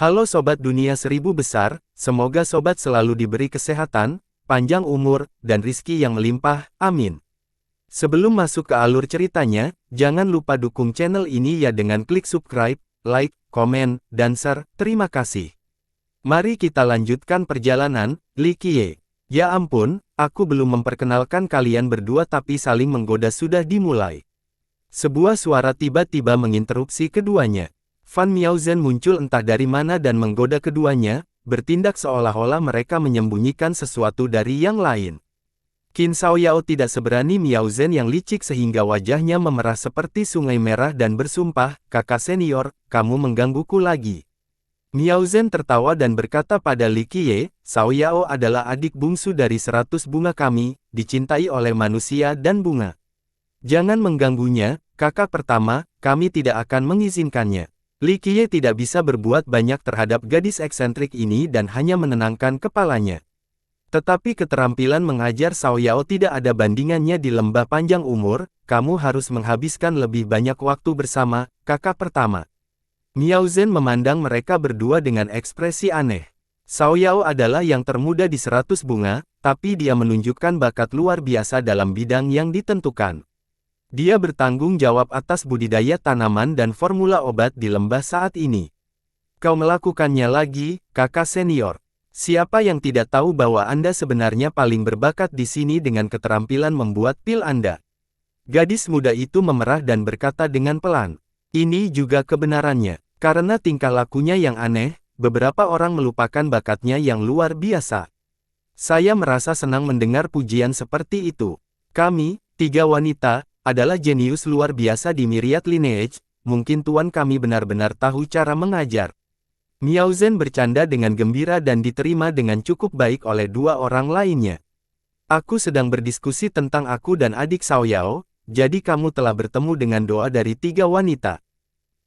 Halo Sobat Dunia Seribu Besar, semoga Sobat selalu diberi kesehatan, panjang umur, dan rizki yang melimpah, amin. Sebelum masuk ke alur ceritanya, jangan lupa dukung channel ini ya dengan klik subscribe, like, komen, dan share, terima kasih. Mari kita lanjutkan perjalanan, Li Qiye. Ya ampun, aku belum memperkenalkan kalian berdua tapi saling menggoda sudah dimulai. Sebuah suara tiba-tiba menginterupsi keduanya. Fan Miaozhen muncul entah dari mana dan menggoda keduanya, bertindak seolah-olah mereka menyembunyikan sesuatu dari yang lain. Qin Xiaoyao tidak seberani Miaozhen yang licik sehingga wajahnya memerah seperti sungai merah dan bersumpah, "Kakak senior, kamu menggangguku lagi." Miaozhen tertawa dan berkata pada Li Qiye, "Xiaoyao adalah adik bungsu dari 100 bunga kami, dicintai oleh manusia dan bunga. Jangan mengganggunya, kakak pertama, kami tidak akan mengizinkannya." Li Qiye tidak bisa berbuat banyak terhadap gadis eksentrik ini dan hanya menenangkan kepalanya. Tetapi keterampilan mengajar Xiaoyao tidak ada bandingannya di lembah panjang umur, kamu harus menghabiskan lebih banyak waktu bersama, kakak pertama. Miaozhen memandang mereka berdua dengan ekspresi aneh. Xiaoyao adalah yang termuda di 100 bunga, tapi dia menunjukkan bakat luar biasa dalam bidang yang ditentukan. Dia bertanggung jawab atas budidaya tanaman dan formula obat di lembah saat ini. Kau melakukannya lagi, kakak senior. Siapa yang tidak tahu bahwa Anda sebenarnya paling berbakat di sini dengan keterampilan membuat pil Anda? Gadis muda itu memerah dan berkata dengan pelan. Ini juga kebenarannya. Karena tingkah lakunya yang aneh, beberapa orang melupakan bakatnya yang luar biasa. Saya merasa senang mendengar pujian seperti itu. Kami, 3 wanita, adalah jenius luar biasa di Myriad Lineage, mungkin tuan kami benar-benar tahu cara mengajar. Miaozhen bercanda dengan gembira dan diterima dengan cukup baik oleh 2 orang lainnya. Aku sedang berdiskusi tentang aku dan adik Xiaoyao, jadi kamu telah bertemu dengan doa dari 3 wanita.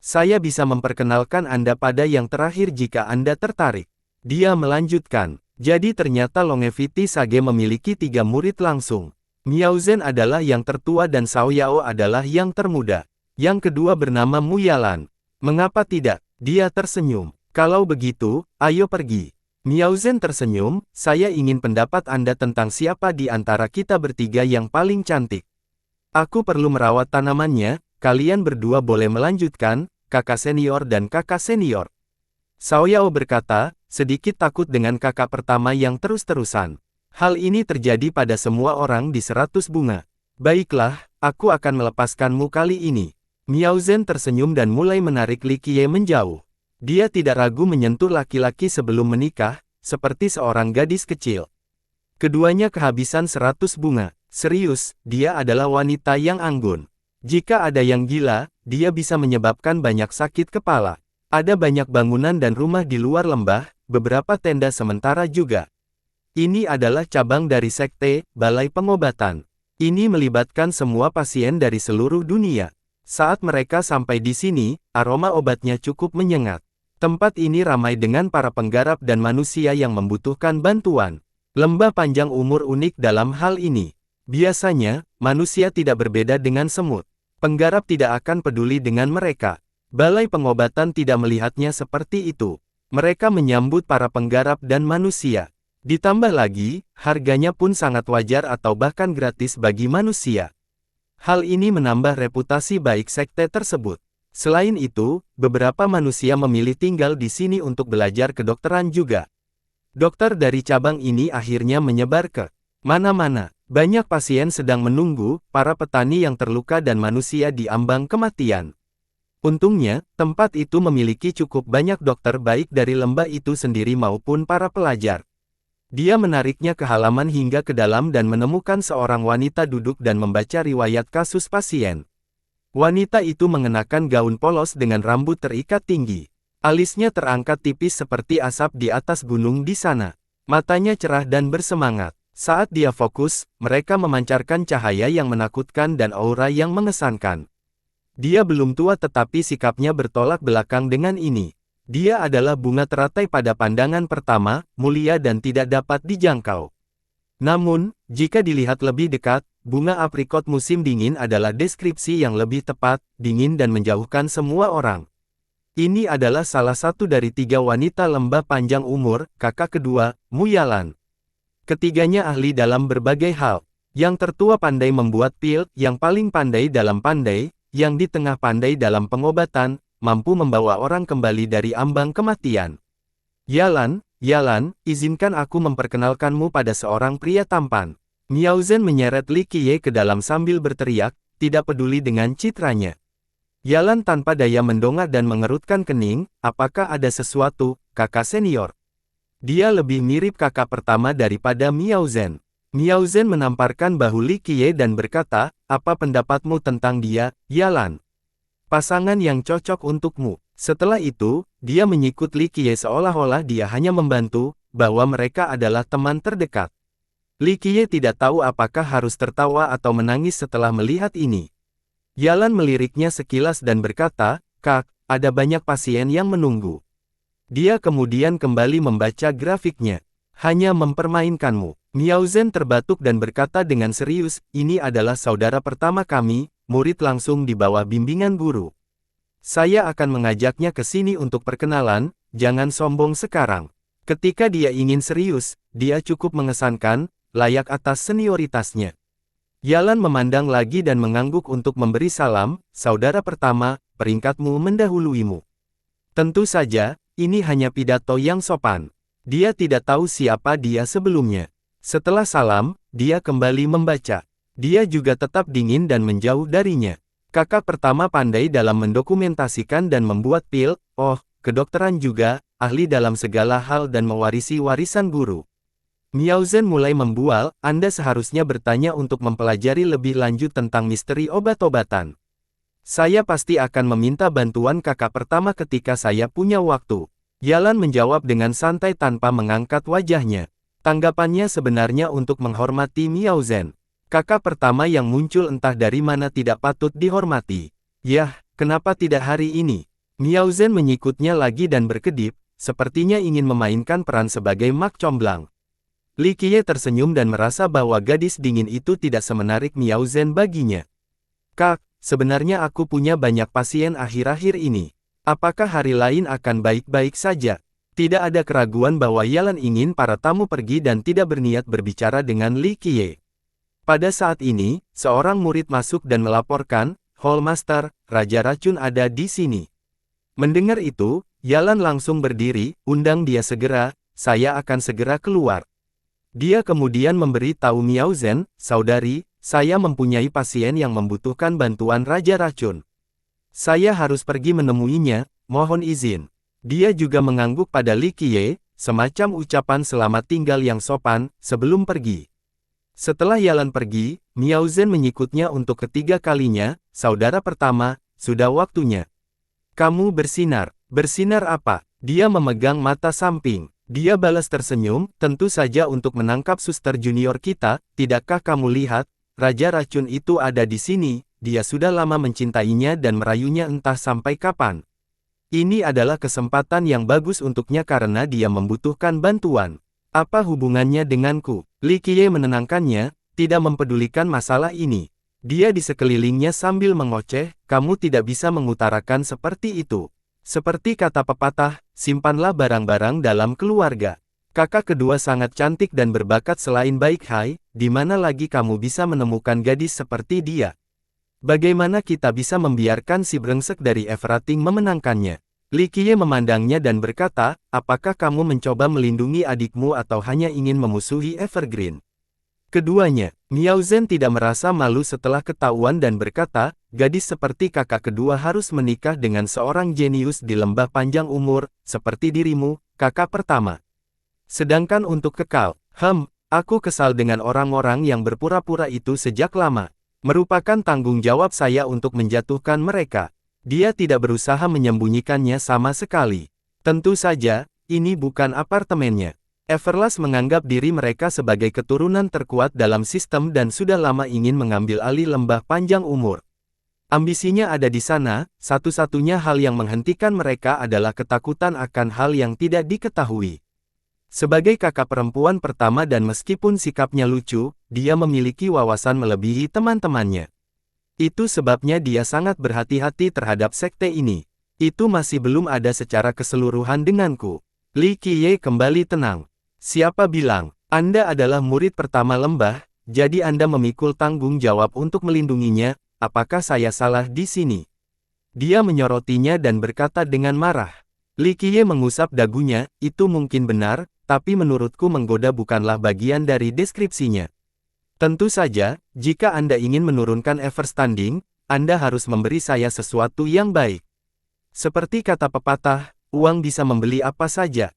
Saya bisa memperkenalkan Anda pada yang terakhir jika Anda tertarik. Dia melanjutkan, jadi ternyata Longevity Sage memiliki 3 murid langsung. Miaozhen adalah yang tertua dan Xiaoyao adalah yang termuda. Yang kedua bernama Mu Yalan. Mengapa tidak? Dia tersenyum. Kalau begitu, ayo pergi. Miaozhen tersenyum, saya ingin pendapat Anda tentang siapa di antara kita bertiga yang paling cantik. Aku perlu merawat tanamannya, kalian berdua boleh melanjutkan, kakak senior dan kakak senior. Xiaoyao berkata, sedikit takut dengan kakak pertama yang terus-terusan. Hal ini terjadi pada semua orang di 100 bunga. Baiklah, aku akan melepaskanmu kali ini. Miaozhen tersenyum dan mulai menarik Li Qiye menjauh. Dia tidak ragu menyentuh laki-laki sebelum menikah, seperti seorang gadis kecil. Keduanya kehabisan 100 bunga. Serius, dia adalah wanita yang anggun. Jika ada yang gila, dia bisa menyebabkan banyak sakit kepala. Ada banyak bangunan dan rumah di luar lembah, beberapa tenda sementara juga. Ini adalah cabang dari sekte, Balai Pengobatan. Ini melibatkan semua pasien dari seluruh dunia. Saat mereka sampai di sini, aroma obatnya cukup menyengat. Tempat ini ramai dengan para penggarap dan manusia yang membutuhkan bantuan. Lembah panjang umur unik dalam hal ini. Biasanya, manusia tidak berbeda dengan semut. Penggarap tidak akan peduli dengan mereka. Balai Pengobatan tidak melihatnya seperti itu. Mereka menyambut para penggarap dan manusia. Ditambah lagi, harganya pun sangat wajar atau bahkan gratis bagi manusia. Hal ini menambah reputasi baik sekte tersebut. Selain itu, beberapa manusia memilih tinggal di sini untuk belajar kedokteran juga. Dokter dari cabang ini akhirnya menyebar ke mana-mana. Banyak pasien sedang menunggu, para petani yang terluka dan manusia di ambang kematian. Untungnya, tempat itu memiliki cukup banyak dokter baik dari lembah itu sendiri maupun para pelajar. Dia menariknya ke halaman hingga ke dalam dan menemukan seorang wanita duduk dan membaca riwayat kasus pasien. Wanita itu mengenakan gaun polos dengan rambut terikat tinggi. Alisnya terangkat tipis seperti asap di atas gunung di sana. Matanya cerah dan bersemangat. Saat dia fokus, mereka memancarkan cahaya yang menakutkan dan aura yang mengesankan. Dia belum tua tetapi sikapnya bertolak belakang dengan ini. Dia adalah bunga teratai pada pandangan pertama, mulia dan tidak dapat dijangkau. Namun, jika dilihat lebih dekat, bunga aprikot musim dingin adalah deskripsi yang lebih tepat, dingin dan menjauhkan semua orang. Ini adalah salah satu dari 3 wanita lembah panjang umur, kakak kedua, Mu Yalan. Ketiganya ahli dalam berbagai hal. Yang tertua pandai membuat pil, yang paling pandai dalam pandai, yang di tengah pandai dalam pengobatan, mampu membawa orang kembali dari ambang kematian. Yalan, izinkan aku memperkenalkanmu pada seorang pria tampan. Miao Zhen menyeret Li Qiye ke dalam sambil berteriak, tidak peduli dengan citranya. Yalan tanpa daya mendongak dan mengerutkan kening, apakah ada sesuatu, kakak senior? Dia lebih mirip kakak pertama daripada Miao Zhen. Miao Zhen menamparkan bahu Li Qiye dan berkata, apa pendapatmu tentang dia, Yalan? Pasangan yang cocok untukmu. Setelah itu, dia menyikut Li Qiye seolah-olah dia hanya membantu, bahwa mereka adalah teman terdekat. Li Qiye tidak tahu apakah harus tertawa atau menangis setelah melihat ini. Yalan meliriknya sekilas dan berkata, Kak, ada banyak pasien yang menunggu. Dia kemudian kembali membaca grafiknya. Hanya mempermainkanmu. Miao Zhen terbatuk dan berkata dengan serius, ini adalah saudara pertama kami, murid langsung di bawah bimbingan guru. Saya akan mengajaknya ke sini untuk perkenalan, jangan sombong sekarang. Ketika dia ingin serius, dia cukup mengesankan, layak atas senioritasnya. Yalan memandang lagi dan mengangguk untuk memberi salam, saudara pertama, peringkatmu mendahuluimu. Tentu saja, ini hanya pidato yang sopan. Dia tidak tahu siapa dia sebelumnya. Setelah salam, dia kembali membaca. Dia juga tetap dingin dan menjauh darinya. Kakak pertama pandai dalam mendokumentasikan dan membuat pil, kedokteran juga, ahli dalam segala hal dan mewarisi warisan guru. Miao Zhen mulai membual, Anda seharusnya bertanya untuk mempelajari lebih lanjut tentang misteri obat-obatan. Saya pasti akan meminta bantuan kakak pertama ketika saya punya waktu. Yalan menjawab dengan santai tanpa mengangkat wajahnya. Tanggapannya sebenarnya untuk menghormati Miao Zhen. Kakak pertama yang muncul entah dari mana tidak patut dihormati. Yah, kenapa tidak hari ini? Miao Zhen menyikutnya lagi dan berkedip, sepertinya ingin memainkan peran sebagai mak comblang. Li Qiye tersenyum dan merasa bahwa gadis dingin itu tidak semenarik Miao Zhen baginya. Kak, sebenarnya aku punya banyak pasien akhir-akhir ini. Apakah hari lain akan baik-baik saja? Tidak ada keraguan bahwa Yalan ingin para tamu pergi dan tidak berniat berbicara dengan Li Qiye. Pada saat ini, seorang murid masuk dan melaporkan, Hall Master, Raja Racun ada di sini. Mendengar itu, Yalan langsung berdiri, undang dia segera, saya akan segera keluar. Dia kemudian memberi tahu Miao Zhen, saudari, saya mempunyai pasien yang membutuhkan bantuan Raja Racun. Saya harus pergi menemuinya, mohon izin. Dia juga mengangguk pada Li Qiye, semacam ucapan selamat tinggal yang sopan, sebelum pergi. Setelah Yalan pergi, Miao Zhen menyikutnya untuk ketiga kalinya, saudara pertama, sudah waktunya. Kamu bersinar. Bersinar apa? Dia memegang mata samping. Dia balas tersenyum, tentu saja untuk menangkap suster junior kita, tidakkah kamu lihat, Raja Racun itu ada di sini, dia sudah lama mencintainya dan merayunya entah sampai kapan. Ini adalah kesempatan yang bagus untuknya karena dia membutuhkan bantuan. Apa hubungannya denganku? Li Qiye menenangkannya, tidak mempedulikan masalah ini. Dia di sekelilingnya sambil mengoceh, kamu tidak bisa mengutarakan seperti itu. Seperti kata pepatah, simpanlah barang-barang dalam keluarga. Kakak kedua sangat cantik dan berbakat selain baik hai, di mana lagi kamu bisa menemukan gadis seperti dia? Bagaimana kita bisa membiarkan si brengsek dari Everrating memenangkannya? Li Qiye memandangnya dan berkata, apakah kamu mencoba melindungi adikmu atau hanya ingin memusuhi Evergreen? Keduanya, Miao Zhen tidak merasa malu setelah ketahuan dan berkata, gadis seperti kakak kedua harus menikah dengan seorang jenius di lembah panjang umur, seperti dirimu, kakak pertama. Sedangkan untuk kekal, aku kesal dengan orang-orang yang berpura-pura itu sejak lama. Merupakan tanggung jawab saya untuk menjatuhkan mereka. Dia tidak berusaha menyembunyikannya sama sekali. Tentu saja, ini bukan apartemennya. Everlast menganggap diri mereka sebagai keturunan terkuat dalam sistem dan sudah lama ingin mengambil alih lembah panjang umur. Ambisinya ada di sana, satu-satunya hal yang menghentikan mereka adalah ketakutan akan hal yang tidak diketahui. Sebagai kakak perempuan pertama dan meskipun sikapnya lucu, dia memiliki wawasan melebihi teman-temannya. Itu sebabnya dia sangat berhati-hati terhadap sekte ini. Itu masih belum ada secara keseluruhan denganku. Li Qiye kembali tenang. Siapa bilang, Anda adalah murid pertama lembah, jadi Anda memikul tanggung jawab untuk melindunginya, apakah saya salah di sini? Dia menyorotinya dan berkata dengan marah. Li Qiye mengusap dagunya, itu mungkin benar, tapi menurutku menggoda bukanlah bagian dari deskripsinya. Tentu saja, jika Anda ingin menurunkan Everstanding, Anda harus memberi saya sesuatu yang baik. Seperti kata pepatah, uang bisa membeli apa saja.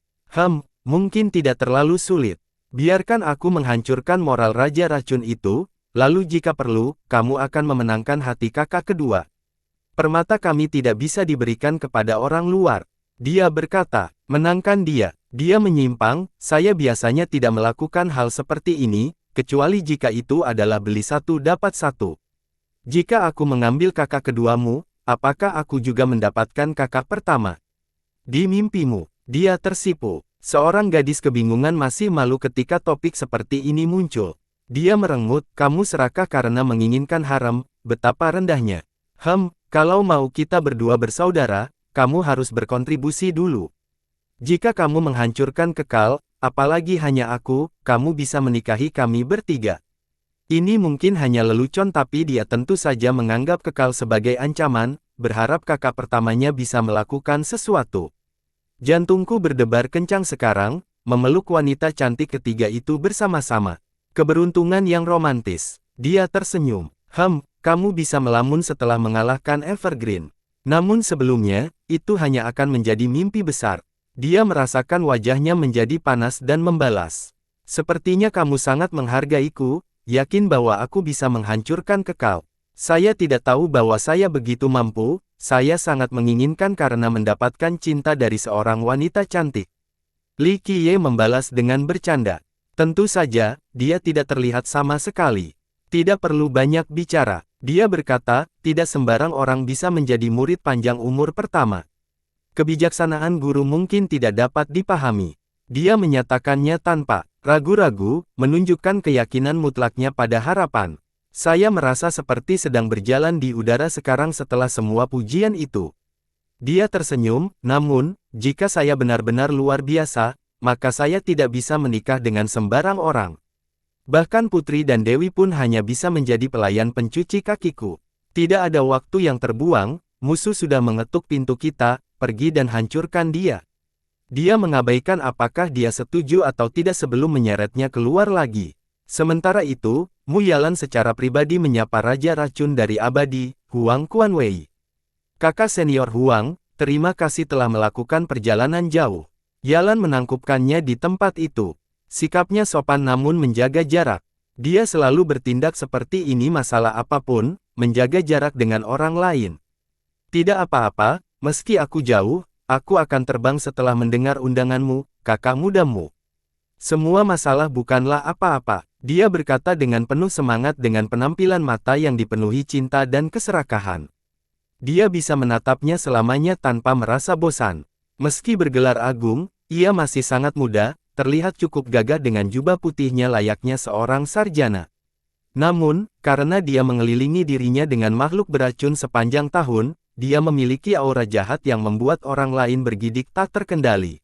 Mungkin tidak terlalu sulit. Biarkan aku menghancurkan moral Raja Racun itu, lalu jika perlu, kamu akan memenangkan hati kakak kedua. Permata kami tidak bisa diberikan kepada orang luar. Dia berkata, menangkan dia. Dia menyimpang, saya biasanya tidak melakukan hal seperti ini, kecuali jika itu adalah beli satu dapat satu. Jika aku mengambil kakak keduamu, apakah aku juga mendapatkan kakak pertama? Di mimpimu, dia tersipu. Seorang gadis kebingungan masih malu ketika topik seperti ini muncul. Dia merengut, kamu serakah karena menginginkan harem, betapa rendahnya. Kalau mau kita berdua bersaudara, kamu harus berkontribusi dulu. Jika kamu menghancurkan kekal, apalagi hanya aku, kamu bisa menikahi kami bertiga. Ini mungkin hanya lelucon tapi dia tentu saja menganggap kekal sebagai ancaman, berharap kakak pertamanya bisa melakukan sesuatu. Jantungku berdebar kencang sekarang, memeluk wanita cantik ketiga itu bersama-sama. Keberuntungan yang romantis. Dia tersenyum. Kamu bisa melamun setelah mengalahkan Evergreen. Namun sebelumnya, itu hanya akan menjadi mimpi besar. Dia merasakan wajahnya menjadi panas dan membalas. Sepertinya kamu sangat menghargaiku, yakin bahwa aku bisa menghancurkan kekal. Saya tidak tahu bahwa saya begitu mampu, saya sangat menginginkan karena mendapatkan cinta dari seorang wanita cantik. Li Qiye membalas dengan bercanda. Tentu saja, dia tidak terlihat sama sekali. Tidak perlu banyak bicara. Dia berkata, tidak sembarang orang bisa menjadi murid panjang umur pertama. Kebijaksanaan guru mungkin tidak dapat dipahami. Dia menyatakannya tanpa ragu-ragu, menunjukkan keyakinan mutlaknya pada harapan. Saya merasa seperti sedang berjalan di udara sekarang setelah semua pujian itu. Dia tersenyum, namun, jika saya benar-benar luar biasa, maka saya tidak bisa menikah dengan sembarang orang. Bahkan putri dan dewi pun hanya bisa menjadi pelayan pencuci kakiku. Tidak ada waktu yang terbuang, musuh sudah mengetuk pintu kita, pergi dan hancurkan dia. Dia mengabaikan apakah dia setuju atau tidak sebelum menyeretnya keluar lagi. Sementara itu, Mu Yalan secara pribadi menyapa Raja Racun dari Abadi, Huang Kuanwei. Kakak senior Huang, terima kasih telah melakukan perjalanan jauh. Yalan menangkupkannya di tempat itu. Sikapnya sopan namun menjaga jarak. Dia selalu bertindak seperti ini masalah apapun, menjaga jarak dengan orang lain. Tidak apa-apa, meski aku jauh, aku akan terbang setelah mendengar undanganmu, kakak mudamu. Semua masalah bukanlah apa-apa, dia berkata dengan penuh semangat dengan penampilan mata yang dipenuhi cinta dan keserakahan. Dia bisa menatapnya selamanya tanpa merasa bosan. Meski bergelar agung, ia masih sangat muda, terlihat cukup gagah dengan jubah putihnya layaknya seorang sarjana. Namun, karena dia mengelilingi dirinya dengan makhluk beracun sepanjang tahun, dia memiliki aura jahat yang membuat orang lain bergidik tak terkendali.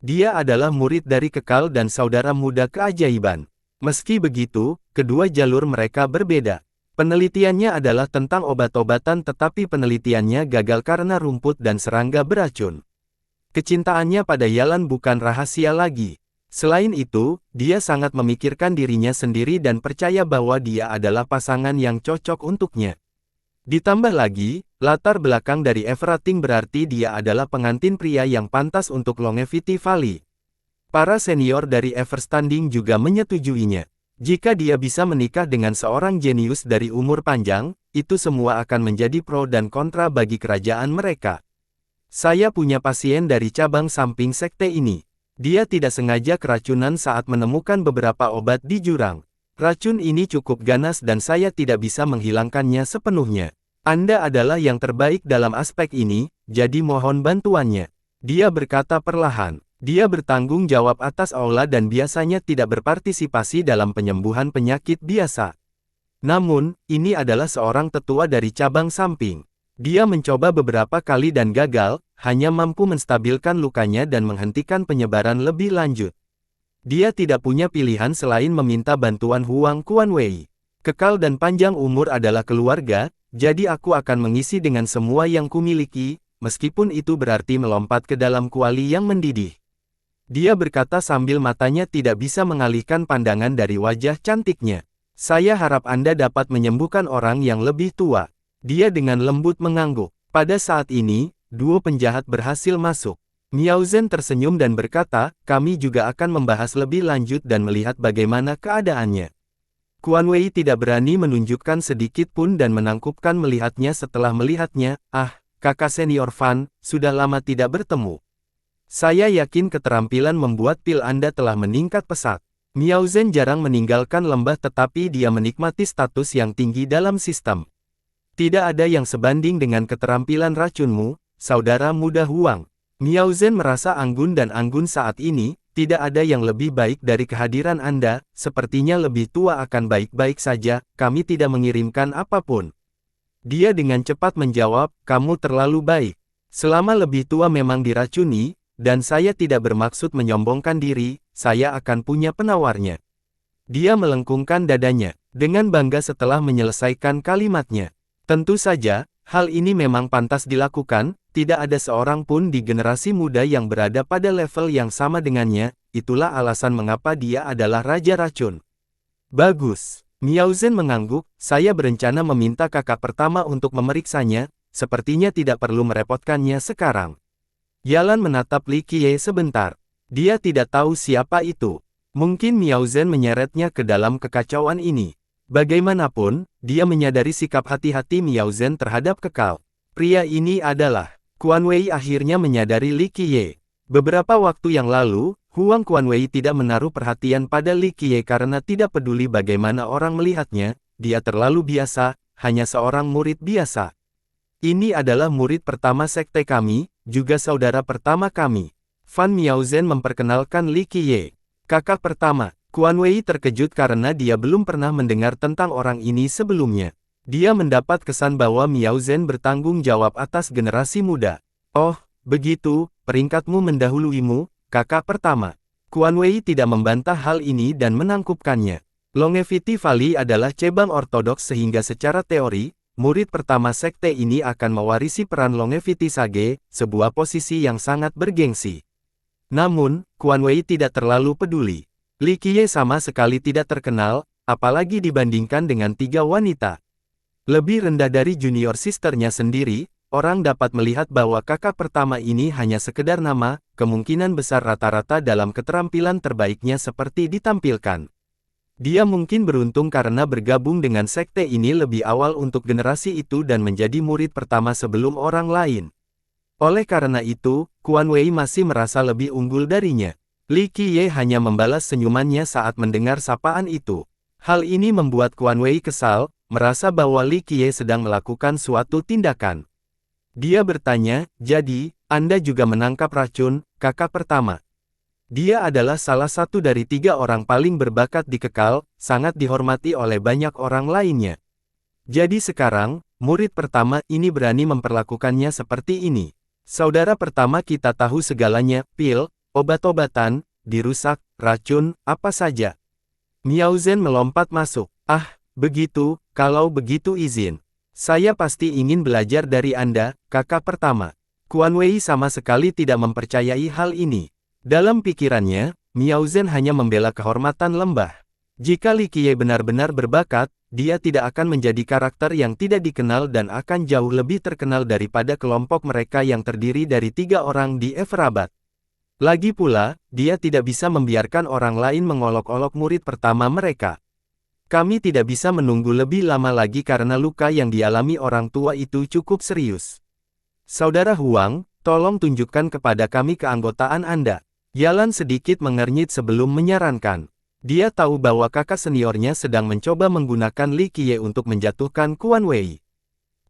Dia adalah murid dari Kekal dan saudara muda keajaiban. Meski begitu, kedua jalur mereka berbeda. Penelitiannya adalah tentang obat-obatan tetapi penelitiannya gagal karena rumput dan serangga beracun. Kecintaannya pada Yalan bukan rahasia lagi. Selain itu, dia sangat memikirkan dirinya sendiri dan percaya bahwa dia adalah pasangan yang cocok untuknya. Ditambah lagi, latar belakang dari Everrating berarti dia adalah pengantin pria yang pantas untuk Longevity Valley. Para senior dari Everstanding juga menyetujuinya. Jika dia bisa menikah dengan seorang jenius dari umur panjang, itu semua akan menjadi pro dan kontra bagi kerajaan mereka. Saya punya pasien dari cabang samping sekte ini. Dia tidak sengaja keracunan saat menemukan beberapa obat di jurang. Racun ini cukup ganas dan saya tidak bisa menghilangkannya sepenuhnya. Anda adalah yang terbaik dalam aspek ini, jadi mohon bantuannya. Dia berkata perlahan. Dia bertanggung jawab atas aula dan biasanya tidak berpartisipasi dalam penyembuhan penyakit biasa. Namun, ini adalah seorang tetua dari cabang samping. Dia mencoba beberapa kali dan gagal, hanya mampu menstabilkan lukanya dan menghentikan penyebaran lebih lanjut. Dia tidak punya pilihan selain meminta bantuan Huang Kuanwei. Kekal dan panjang umur adalah keluarga, jadi aku akan mengisi dengan semua yang kumiliki, meskipun itu berarti melompat ke dalam kuali yang mendidih. Dia berkata sambil matanya tidak bisa mengalihkan pandangan dari wajah cantiknya. Saya harap Anda dapat menyembuhkan orang yang lebih tua. Dia dengan lembut mengangguk. Pada saat ini, duo penjahat berhasil masuk. Miao Zhen tersenyum dan berkata, kami juga akan membahas lebih lanjut dan melihat bagaimana keadaannya. Kuan Wei tidak berani menunjukkan sedikit pun dan menangkupkan melihatnya setelah melihatnya. Ah, kakak senior Fan, sudah lama tidak bertemu. Saya yakin keterampilan membuat pil Anda telah meningkat pesat. Miao Zhen jarang meninggalkan lembah tetapi dia menikmati status yang tinggi dalam sistem. Tidak ada yang sebanding dengan keterampilan racunmu, saudara muda Huang. Miao Zhen merasa anggun dan anggun saat ini, tidak ada yang lebih baik dari kehadiran Anda, sepertinya lebih tua akan baik-baik saja, kami tidak mengirimkan apapun. Dia dengan cepat menjawab, kamu terlalu baik. Selama lebih tua memang diracuni, dan saya tidak bermaksud menyombongkan diri, saya akan punya penawarnya. Dia melengkungkan dadanya, dengan bangga setelah menyelesaikan kalimatnya. Tentu saja, hal ini memang pantas dilakukan, tidak ada seorang pun di generasi muda yang berada pada level yang sama dengannya, itulah alasan mengapa dia adalah Raja Racun. Bagus. Miao Zhen mengangguk, saya berencana meminta kakak pertama untuk memeriksanya, sepertinya tidak perlu merepotkannya sekarang. Yalan menatap Li Qiye sebentar. Dia tidak tahu siapa itu. Mungkin Miao Zhen menyeretnya ke dalam kekacauan ini. Bagaimanapun, dia menyadari sikap hati-hati Miao Zhen terhadap kekal. Pria ini adalah Kuan Wei akhirnya menyadari Li Qiye. Beberapa waktu yang lalu, Huang Kuan Wei tidak menaruh perhatian pada Li Qiye karena tidak peduli bagaimana orang melihatnya, dia terlalu biasa, hanya seorang murid biasa. Ini adalah murid pertama sekte kami, juga saudara pertama kami. Fan Miao Zhen memperkenalkan Li Qiye. Kakak pertama. Kuan Wei terkejut karena dia belum pernah mendengar tentang orang ini sebelumnya. Dia mendapat kesan bahwa Miao Zhen bertanggung jawab atas generasi muda. Oh, begitu, peringkatmu mendahuluimu, kakak pertama. Kuan Wei tidak membantah hal ini dan menangkupkannya. Longevity Valley adalah cabang ortodoks sehingga secara teori, murid pertama sekte ini akan mewarisi peran Longevity Sage, sebuah posisi yang sangat bergengsi. Namun, Kuan Wei tidak terlalu peduli. Li Qiye sama sekali tidak terkenal, apalagi dibandingkan dengan tiga wanita. Lebih rendah dari junior sisternya sendiri, orang dapat melihat bahwa kakak pertama ini hanya sekedar nama, kemungkinan besar rata-rata dalam keterampilan terbaiknya seperti ditampilkan. Dia mungkin beruntung karena bergabung dengan sekte ini lebih awal untuk generasi itu dan menjadi murid pertama sebelum orang lain. Oleh karena itu, Kuan Wei masih merasa lebih unggul darinya. Li Qiye hanya membalas senyumannya saat mendengar sapaan itu. Hal ini membuat Kuan Wei kesal, merasa bahwa Li Qiye sedang melakukan suatu tindakan. Dia bertanya, jadi, Anda juga menangkap racun, kakak pertama. Dia adalah salah satu dari tiga orang paling berbakat di Kekal, sangat dihormati oleh banyak orang lainnya. Jadi sekarang, murid pertama ini berani memperlakukannya seperti ini. Saudara pertama kita tahu segalanya, pil, obat-obatan, dirusak, racun, apa saja. Miao Zhen melompat masuk. Ah, begitu, kalau begitu izin. Saya pasti ingin belajar dari Anda, kakak pertama. Kuan Wei sama sekali tidak mempercayai hal ini. Dalam pikirannya, Miao Zhen hanya membela kehormatan lembah. Jika Li Qiye benar-benar berbakat, dia tidak akan menjadi karakter yang tidak dikenal dan akan jauh lebih terkenal daripada kelompok mereka yang terdiri dari 3 orang di Everabad. Lagi pula, dia tidak bisa membiarkan orang lain mengolok-olok murid pertama mereka. Kami tidak bisa menunggu lebih lama lagi karena luka yang dialami orang tua itu cukup serius. Saudara Huang, tolong tunjukkan kepada kami keanggotaan Anda. Yalan sedikit mengernyit sebelum menyarankan. Dia tahu bahwa kakak seniornya sedang mencoba menggunakan Li Qiye untuk menjatuhkan Kuan Wei.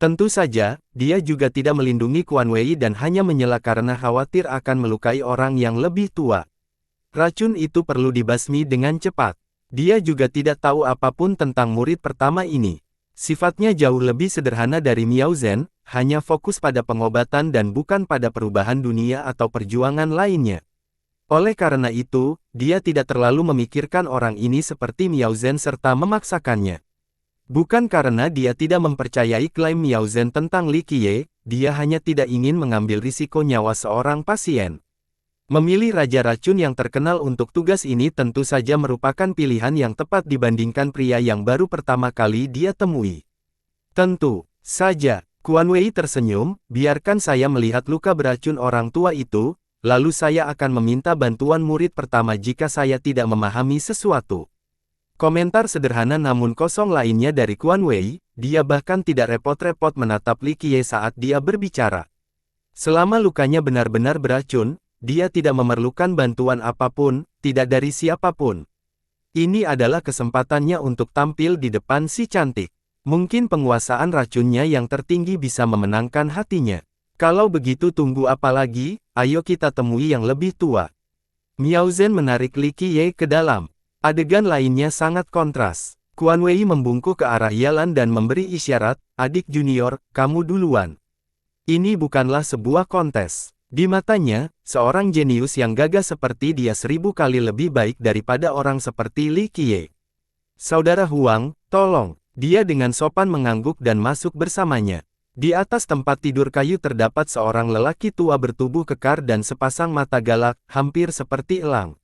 Tentu saja, dia juga tidak melindungi Kuan Wei dan hanya menyela karena khawatir akan melukai orang yang lebih tua. Racun itu perlu dibasmi dengan cepat. Dia juga tidak tahu apapun tentang murid pertama ini. Sifatnya jauh lebih sederhana dari Miao Zhen, hanya fokus pada pengobatan dan bukan pada perubahan dunia atau perjuangan lainnya. Oleh karena itu, dia tidak terlalu memikirkan orang ini seperti Miao Zhen serta memaksakannya. Bukan karena dia tidak mempercayai klaim Miao Zhen tentang Li Qiye, dia hanya tidak ingin mengambil risiko nyawa seorang pasien. Memilih Raja Racun yang terkenal untuk tugas ini tentu saja merupakan pilihan yang tepat dibandingkan pria yang baru pertama kali dia temui. Tentu saja, Quan Wei tersenyum, biarkan saya melihat luka beracun orang tua itu, lalu saya akan meminta bantuan murid pertama jika saya tidak memahami sesuatu. Komentar sederhana namun kosong lainnya dari Quan Wei, dia bahkan tidak repot-repot menatap Li Qiye saat dia berbicara. Selama lukanya benar-benar beracun, dia tidak memerlukan bantuan apapun, tidak dari siapapun. Ini adalah kesempatannya untuk tampil di depan si cantik. Mungkin penguasaan racunnya yang tertinggi bisa memenangkan hatinya. Kalau begitu tunggu apa lagi, ayo kita temui yang lebih tua. Miao Zhen menarik Li Qiye ke dalam. Adegan lainnya sangat kontras. Quan Wei membungkuk ke arah Yalan dan memberi isyarat, adik junior, kamu duluan. Ini bukanlah sebuah kontes. Di matanya, seorang jenius yang gagah seperti dia 1000 kali lebih baik daripada orang seperti Li Qiye. Saudara Huang, tolong. Dia dengan sopan mengangguk dan masuk bersamanya. Di atas tempat tidur kayu terdapat seorang lelaki tua bertubuh kekar dan sepasang mata galak, hampir seperti elang.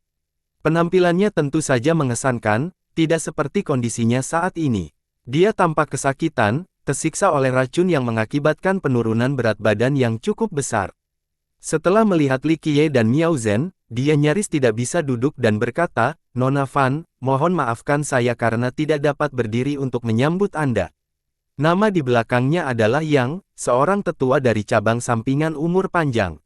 Penampilannya tentu saja mengesankan, tidak seperti kondisinya saat ini. Dia tampak kesakitan, tersiksa oleh racun yang mengakibatkan penurunan berat badan yang cukup besar. Setelah melihat Li Qiye dan Miao Zhen, dia nyaris tidak bisa duduk dan berkata, Nona Fan, mohon maafkan saya karena tidak dapat berdiri untuk menyambut Anda. Nama di belakangnya adalah Yang, seorang tetua dari cabang sampingan umur panjang.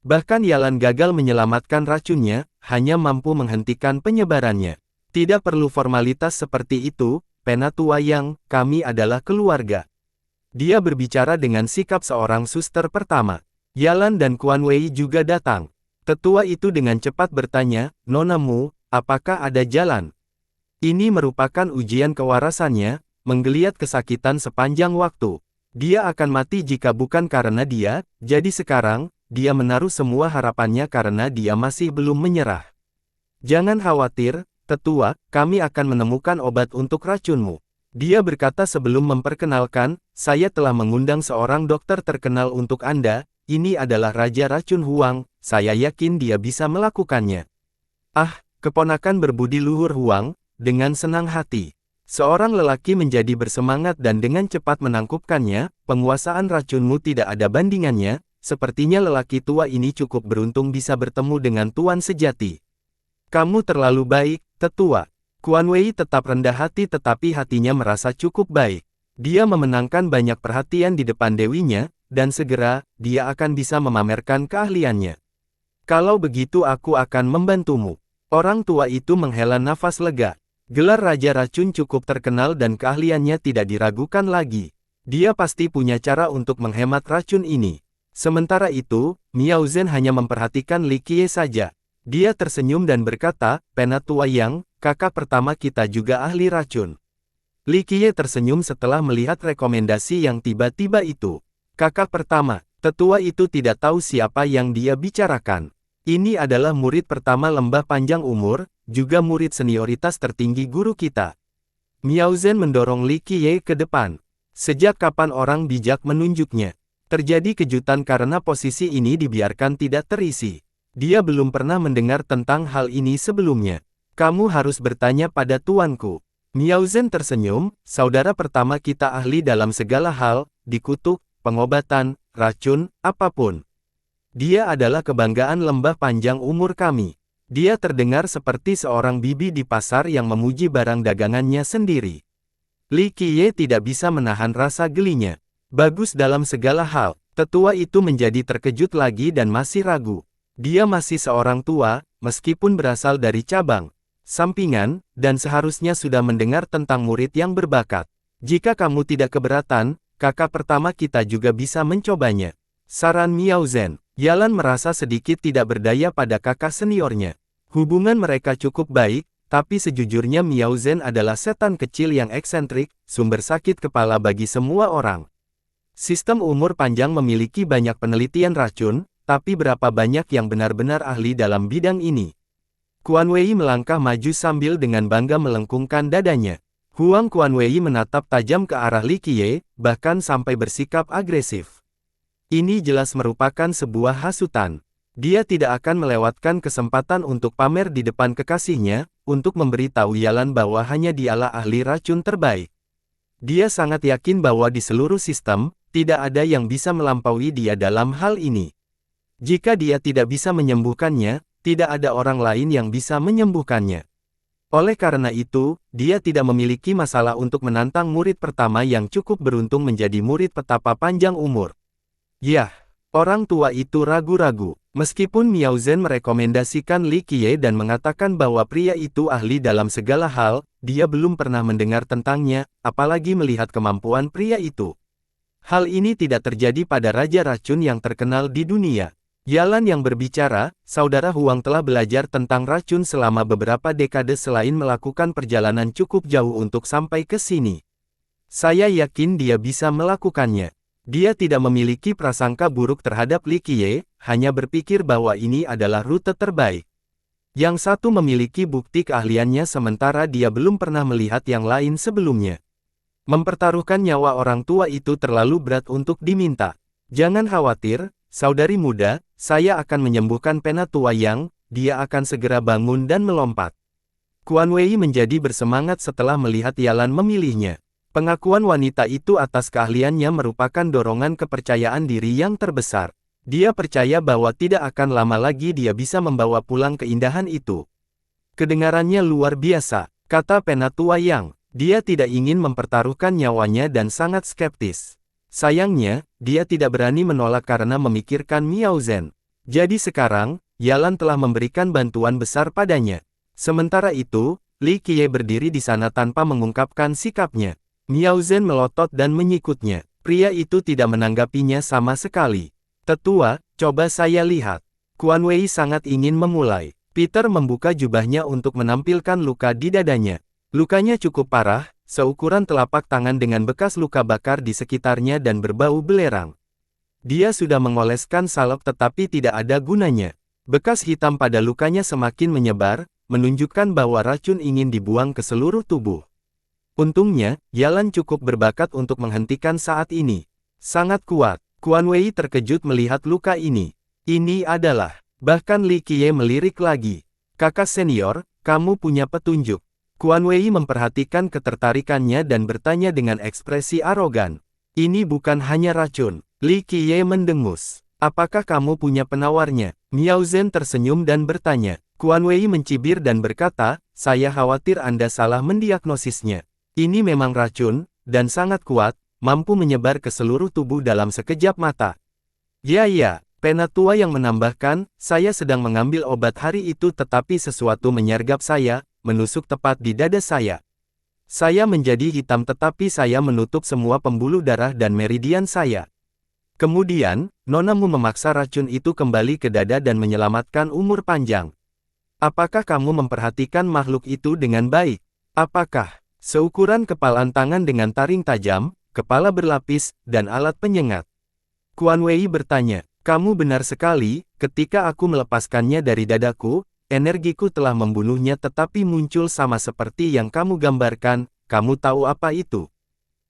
Bahkan Yalan gagal menyelamatkan racunnya, hanya mampu menghentikan penyebarannya. Tidak perlu formalitas seperti itu, Penatua Yang, kami adalah keluarga. Dia berbicara dengan sikap seorang suster pertama. Yalan dan Quan Wei juga datang. Tetua itu dengan cepat bertanya, Nona Mu, apakah ada jalan? Ini merupakan ujian kewarasannya, menggeliat kesakitan sepanjang waktu. Dia akan mati jika bukan karena dia, jadi sekarang, dia menaruh semua harapannya karena dia masih belum menyerah. Jangan khawatir, Tetua, kami akan menemukan obat untuk racunmu. Dia berkata sebelum memperkenalkan, saya telah mengundang seorang dokter terkenal untuk Anda. Ini adalah Raja Racun Huang, saya yakin dia bisa melakukannya. Ah, keponakan berbudi luhur Huang, dengan senang hati. Seorang lelaki menjadi bersemangat dan dengan cepat menangkupkannya, penguasaan racunmu tidak ada bandingannya, sepertinya lelaki tua ini cukup beruntung bisa bertemu dengan tuan sejati. Kamu terlalu baik, tetua. Quan Wei tetap rendah hati tetapi hatinya merasa cukup baik. Dia memenangkan banyak perhatian di depan dewinya, dan segera, dia akan bisa memamerkan keahliannya. Kalau begitu aku akan membantumu. Orang tua itu menghela nafas lega. Gelar Raja Racun cukup terkenal dan keahliannya tidak diragukan lagi. Dia pasti punya cara untuk menghemat racun ini. Sementara itu, Miao Zhen hanya memperhatikan Li Qiye saja. Dia tersenyum dan berkata, Penatua Yang, kakak pertama kita juga ahli racun. Li Qiye tersenyum setelah melihat rekomendasi yang tiba-tiba itu. Kakak pertama, tetua itu tidak tahu siapa yang dia bicarakan. Ini adalah murid pertama lembah panjang umur, juga murid senioritas tertinggi guru kita. Miao Zhen mendorong Li Qiye ke depan. Sejak kapan orang bijak menunjuknya? Terjadi kejutan karena posisi ini dibiarkan tidak terisi. Dia belum pernah mendengar tentang hal ini sebelumnya. Kamu harus bertanya pada tuanku. Miao Zhen tersenyum, saudara pertama kita ahli dalam segala hal, dikutuk, pengobatan, racun, apapun. Dia adalah kebanggaan lembah panjang umur kami. Dia terdengar seperti seorang bibi di pasar yang memuji barang dagangannya sendiri. Li Qiye tidak bisa menahan rasa gelinya. Bagus dalam segala hal. Tetua itu menjadi terkejut lagi dan masih ragu. Dia masih seorang tua, meskipun berasal dari cabang sampingan, dan seharusnya sudah mendengar tentang murid yang berbakat. Jika kamu tidak keberatan, kakak pertama kita juga bisa mencobanya. Saran Miao Zhen. Yalan merasa sedikit tidak berdaya pada kakak seniornya. Hubungan mereka cukup baik, Tapi sejujurnya Miao Zhen adalah setan kecil yang eksentrik, sumber sakit kepala bagi semua orang. Sistem umur panjang memiliki banyak penelitian racun, tapi berapa banyak yang benar-benar ahli dalam bidang ini? Quan Wei melangkah maju sambil dengan bangga melengkungkan dadanya. Huang Quan Wei menatap tajam ke arah Li Qiye, bahkan sampai bersikap agresif. Ini jelas merupakan sebuah hasutan. Dia tidak akan melewatkan kesempatan untuk pamer di depan kekasihnya, untuk memberitahu Yalan bahwa hanya dialah ahli racun terbaik. Dia sangat yakin bahwa di seluruh sistem, tidak ada yang bisa melampaui dia dalam hal ini. Jika dia tidak bisa menyembuhkannya, tidak ada orang lain yang bisa menyembuhkannya. Oleh karena itu, dia tidak memiliki masalah untuk menantang murid pertama yang cukup beruntung menjadi murid petapa panjang umur. Yah, orang tua itu ragu-ragu. Meskipun Miao Zhen merekomendasikan Li Qiye dan mengatakan bahwa pria itu ahli dalam segala hal, dia belum pernah mendengar tentangnya, apalagi melihat kemampuan pria itu. Hal ini tidak terjadi pada Raja Racun yang terkenal di dunia. Yalan yang berbicara, saudara Huang telah belajar tentang racun selama beberapa dekade selain melakukan perjalanan cukup jauh untuk sampai ke sini. Saya yakin dia bisa melakukannya. Dia tidak memiliki prasangka buruk terhadap Li Qiye, hanya berpikir bahwa ini adalah rute terbaik. Yang satu memiliki bukti keahliannya sementara dia belum pernah melihat yang lain sebelumnya. Mempertaruhkan nyawa orang tua itu terlalu berat untuk diminta. Jangan khawatir, saudari muda, saya akan menyembuhkan Penatua Yang, dia akan segera bangun dan melompat. Quan Wei menjadi bersemangat setelah melihat Yalan memilihnya. Pengakuan wanita itu atas keahliannya merupakan dorongan kepercayaan diri yang terbesar. Dia percaya bahwa tidak akan lama lagi dia bisa membawa pulang keindahan itu. Kedengarannya luar biasa, kata Penatua Yang. Dia tidak ingin mempertaruhkan nyawanya dan sangat skeptis. Sayangnya, dia tidak berani menolak karena memikirkan Miao Zhen. Jadi sekarang, Yalan telah memberikan bantuan besar padanya. Sementara itu, Li Qiye berdiri di sana tanpa mengungkapkan sikapnya. Miao Zhen melotot dan menyikutnya. Pria itu tidak menanggapinya sama sekali. Tetua, coba saya lihat. Quan Wei sangat ingin memulai. Peter membuka jubahnya untuk menampilkan luka di dadanya. Lukanya cukup parah, seukuran telapak tangan dengan bekas luka bakar di sekitarnya dan berbau belerang. Dia sudah mengoleskan salep tetapi tidak ada gunanya. Bekas hitam pada lukanya semakin menyebar, menunjukkan bahwa racun ingin dibuang ke seluruh tubuh. Untungnya, Yalan cukup berbakat untuk menghentikan saat ini. Sangat kuat. Quan Wei terkejut melihat luka ini. Ini adalah. Bahkan Li Qiye melirik lagi. Kakak senior, kamu punya petunjuk. Quan Wei memperhatikan ketertarikannya dan bertanya dengan ekspresi arogan. Ini bukan hanya racun. Li Qiye mendengus. Apakah kamu punya penawarnya? Miao Zhen tersenyum dan bertanya. Quan Wei mencibir dan berkata, saya khawatir Anda salah mendiagnosisnya. Ini memang racun, dan sangat kuat, mampu menyebar ke seluruh tubuh dalam sekejap mata. Ya, Penatua yang menambahkan, saya sedang mengambil obat hari itu tetapi sesuatu menyergap saya, menusuk tepat di dada saya. Saya menjadi hitam tetapi saya menutup semua pembuluh darah dan meridian saya. Kemudian, nonamu memaksa racun itu kembali ke dada dan menyelamatkan umur panjang. Apakah kamu memperhatikan makhluk itu dengan baik? Apakah seukuran kepalan tangan dengan taring tajam, kepala berlapis, dan alat penyengat? Quan Wei bertanya, kamu benar sekali, ketika aku melepaskannya dari dadaku, energiku telah membunuhnya tetapi muncul sama seperti yang kamu gambarkan, kamu tahu apa itu?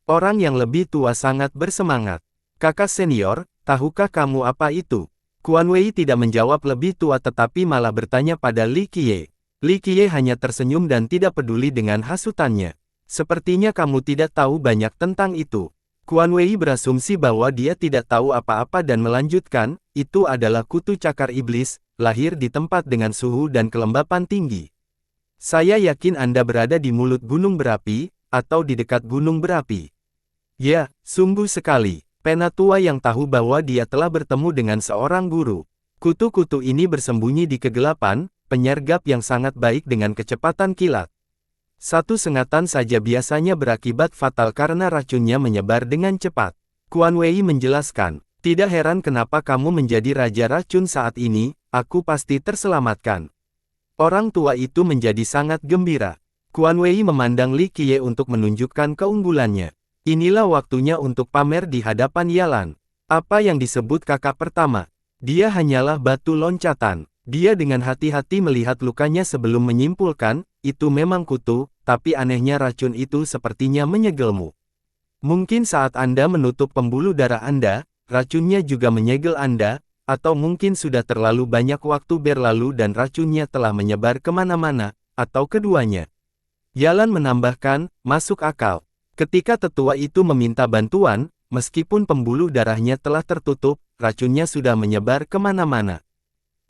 Orang yang lebih tua sangat bersemangat. Kakak senior, tahukah kamu apa itu? Quan Wei tidak menjawab lebih tua tetapi malah bertanya pada Li Qiye. Li Qiye hanya tersenyum dan tidak peduli dengan hasutannya. Sepertinya kamu tidak tahu banyak tentang itu. Quan Wei berasumsi bahwa dia tidak tahu apa-apa dan melanjutkan, itu adalah kutu cakar iblis, lahir di tempat dengan suhu dan kelembapan tinggi. Saya yakin Anda berada di mulut gunung berapi, atau di dekat gunung berapi. Ya, sungguh sekali. Penatua yang tahu bahwa dia telah bertemu dengan seorang guru. Kutu-kutu ini bersembunyi di kegelapan, penyergap yang sangat baik dengan kecepatan kilat. Satu sengatan saja biasanya berakibat fatal karena racunnya menyebar dengan cepat. Quan Wei menjelaskan, tidak heran kenapa kamu menjadi raja racun saat ini, aku pasti terselamatkan. Orang tua itu menjadi sangat gembira. Quan Wei memandang Li Qiye untuk menunjukkan keunggulannya. Inilah waktunya untuk pamer di hadapan Yalan. Apa yang disebut kakak pertama? Dia hanyalah batu loncatan. Dia dengan hati-hati melihat lukanya sebelum menyimpulkan, itu memang kutu, tapi anehnya racun itu sepertinya menyegelmu. Mungkin saat Anda menutup pembuluh darah Anda, racunnya juga menyegel Anda, atau mungkin sudah terlalu banyak waktu berlalu dan racunnya telah menyebar kemana-mana, atau keduanya. Yalan menambahkan, masuk akal. Ketika tetua itu meminta bantuan, meskipun pembuluh darahnya telah tertutup, racunnya sudah menyebar kemana-mana.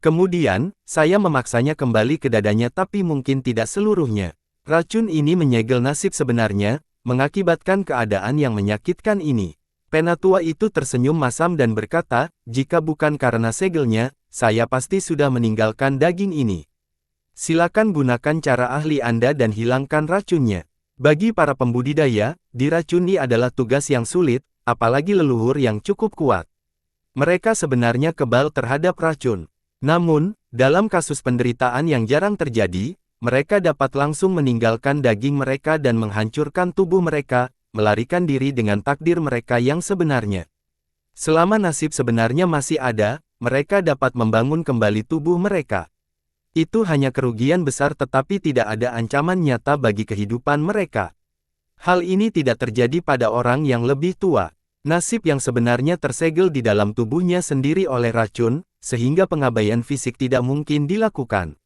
Kemudian, saya memaksanya kembali ke dadanya tapi mungkin tidak seluruhnya. Racun ini menyegel nasib sebenarnya, mengakibatkan keadaan yang menyakitkan ini. Penatua itu tersenyum masam dan berkata, jika bukan karena segelnya, saya pasti sudah meninggalkan daging ini. Silakan gunakan cara ahli Anda dan hilangkan racunnya. Bagi para pembudidaya, diracuni adalah tugas yang sulit, apalagi leluhur yang cukup kuat. Mereka sebenarnya kebal terhadap racun. Namun, dalam kasus penderitaan yang jarang terjadi, mereka dapat langsung meninggalkan daging mereka dan menghancurkan tubuh mereka, melarikan diri dengan takdir mereka yang sebenarnya. Selama nasib sebenarnya masih ada, mereka dapat membangun kembali tubuh mereka. Itu hanya kerugian besar tetapi tidak ada ancaman nyata bagi kehidupan mereka. Hal ini tidak terjadi pada orang yang lebih tua. Nasib yang sebenarnya tersegel di dalam tubuhnya sendiri oleh racun, sehingga pengabaian fisik tidak mungkin dilakukan.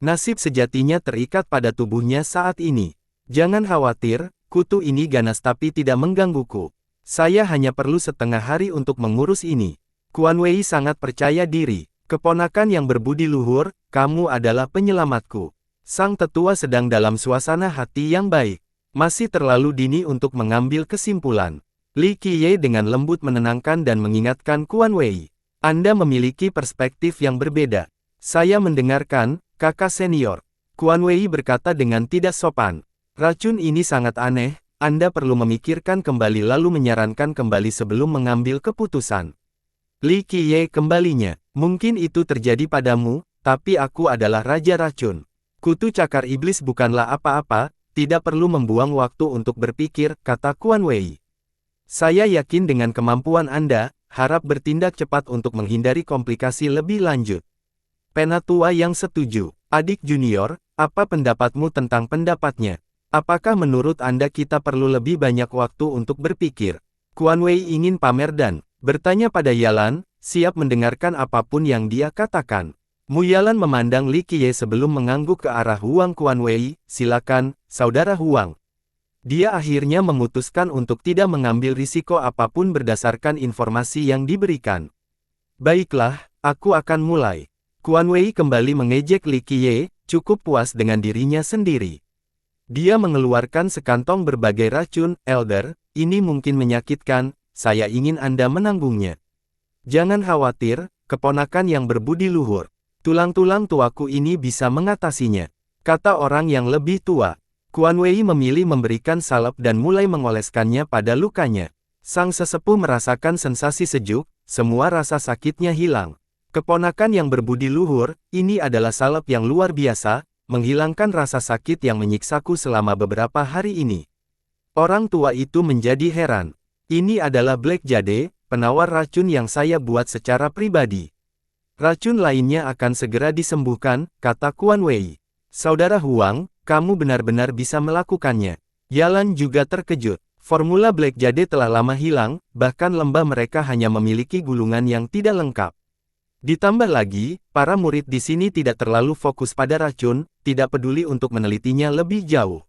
Nasib sejatinya terikat pada tubuhnya saat ini. Jangan khawatir, kutu ini ganas tapi tidak menggangguku. Saya hanya perlu setengah hari untuk mengurus ini. Quan Wei sangat percaya diri. Keponakan yang berbudi luhur, kamu adalah penyelamatku. Sang tetua sedang dalam suasana hati yang baik. Masih terlalu dini untuk mengambil kesimpulan. Li Qiye dengan lembut menenangkan dan mengingatkan Quan Wei. Anda memiliki perspektif yang berbeda. Saya mendengarkan, kakak senior. Quan Wei berkata dengan tidak sopan. Racun ini sangat aneh, Anda perlu memikirkan kembali lalu menyarankan kembali sebelum mengambil keputusan. Li Qiye kembalinya. Mungkin itu terjadi padamu, tapi aku adalah Raja Racun. Kutu cakar iblis bukanlah apa-apa, tidak perlu membuang waktu untuk berpikir, kata Quan Wei. Saya yakin dengan kemampuan Anda, harap bertindak cepat untuk menghindari komplikasi lebih lanjut. Penatua yang setuju. Adik junior, apa pendapatmu tentang pendapatnya? Apakah menurut Anda kita perlu lebih banyak waktu untuk berpikir? Quan Wei ingin pamer dan bertanya pada Yalan, siap mendengarkan apapun yang dia katakan. Mu Yalan memandang Li Qiye sebelum mengangguk ke arah Huang Quan Wei, silakan, saudara Huang. Dia akhirnya memutuskan untuk tidak mengambil risiko apapun berdasarkan informasi yang diberikan. Baiklah, aku akan mulai. Quan Wei kembali mengejek Li Qiye, cukup puas dengan dirinya sendiri. Dia mengeluarkan sekantong berbagai racun, Elder, ini mungkin menyakitkan, saya ingin Anda menanggungnya. Jangan khawatir, keponakan yang berbudi luhur. Tulang-tulang tuaku ini bisa mengatasinya, kata orang yang lebih tua. Quan Wei memilih memberikan salep dan mulai mengoleskannya pada lukanya. Sang sesepuh merasakan sensasi sejuk, semua rasa sakitnya hilang. Keponakan yang berbudi luhur, ini adalah salep yang luar biasa, menghilangkan rasa sakit yang menyiksaku selama beberapa hari ini. Orang tua itu menjadi heran. Ini adalah Black Jade, penawar racun yang saya buat secara pribadi. Racun lainnya akan segera disembuhkan, kata Quan Wei. Saudara Huang, kamu benar-benar bisa melakukannya. Yalan juga terkejut. Formula Black Jade telah lama hilang, bahkan lembah mereka hanya memiliki gulungan yang tidak lengkap. Ditambah lagi, para murid di sini tidak terlalu fokus pada racun, tidak peduli untuk menelitinya lebih jauh.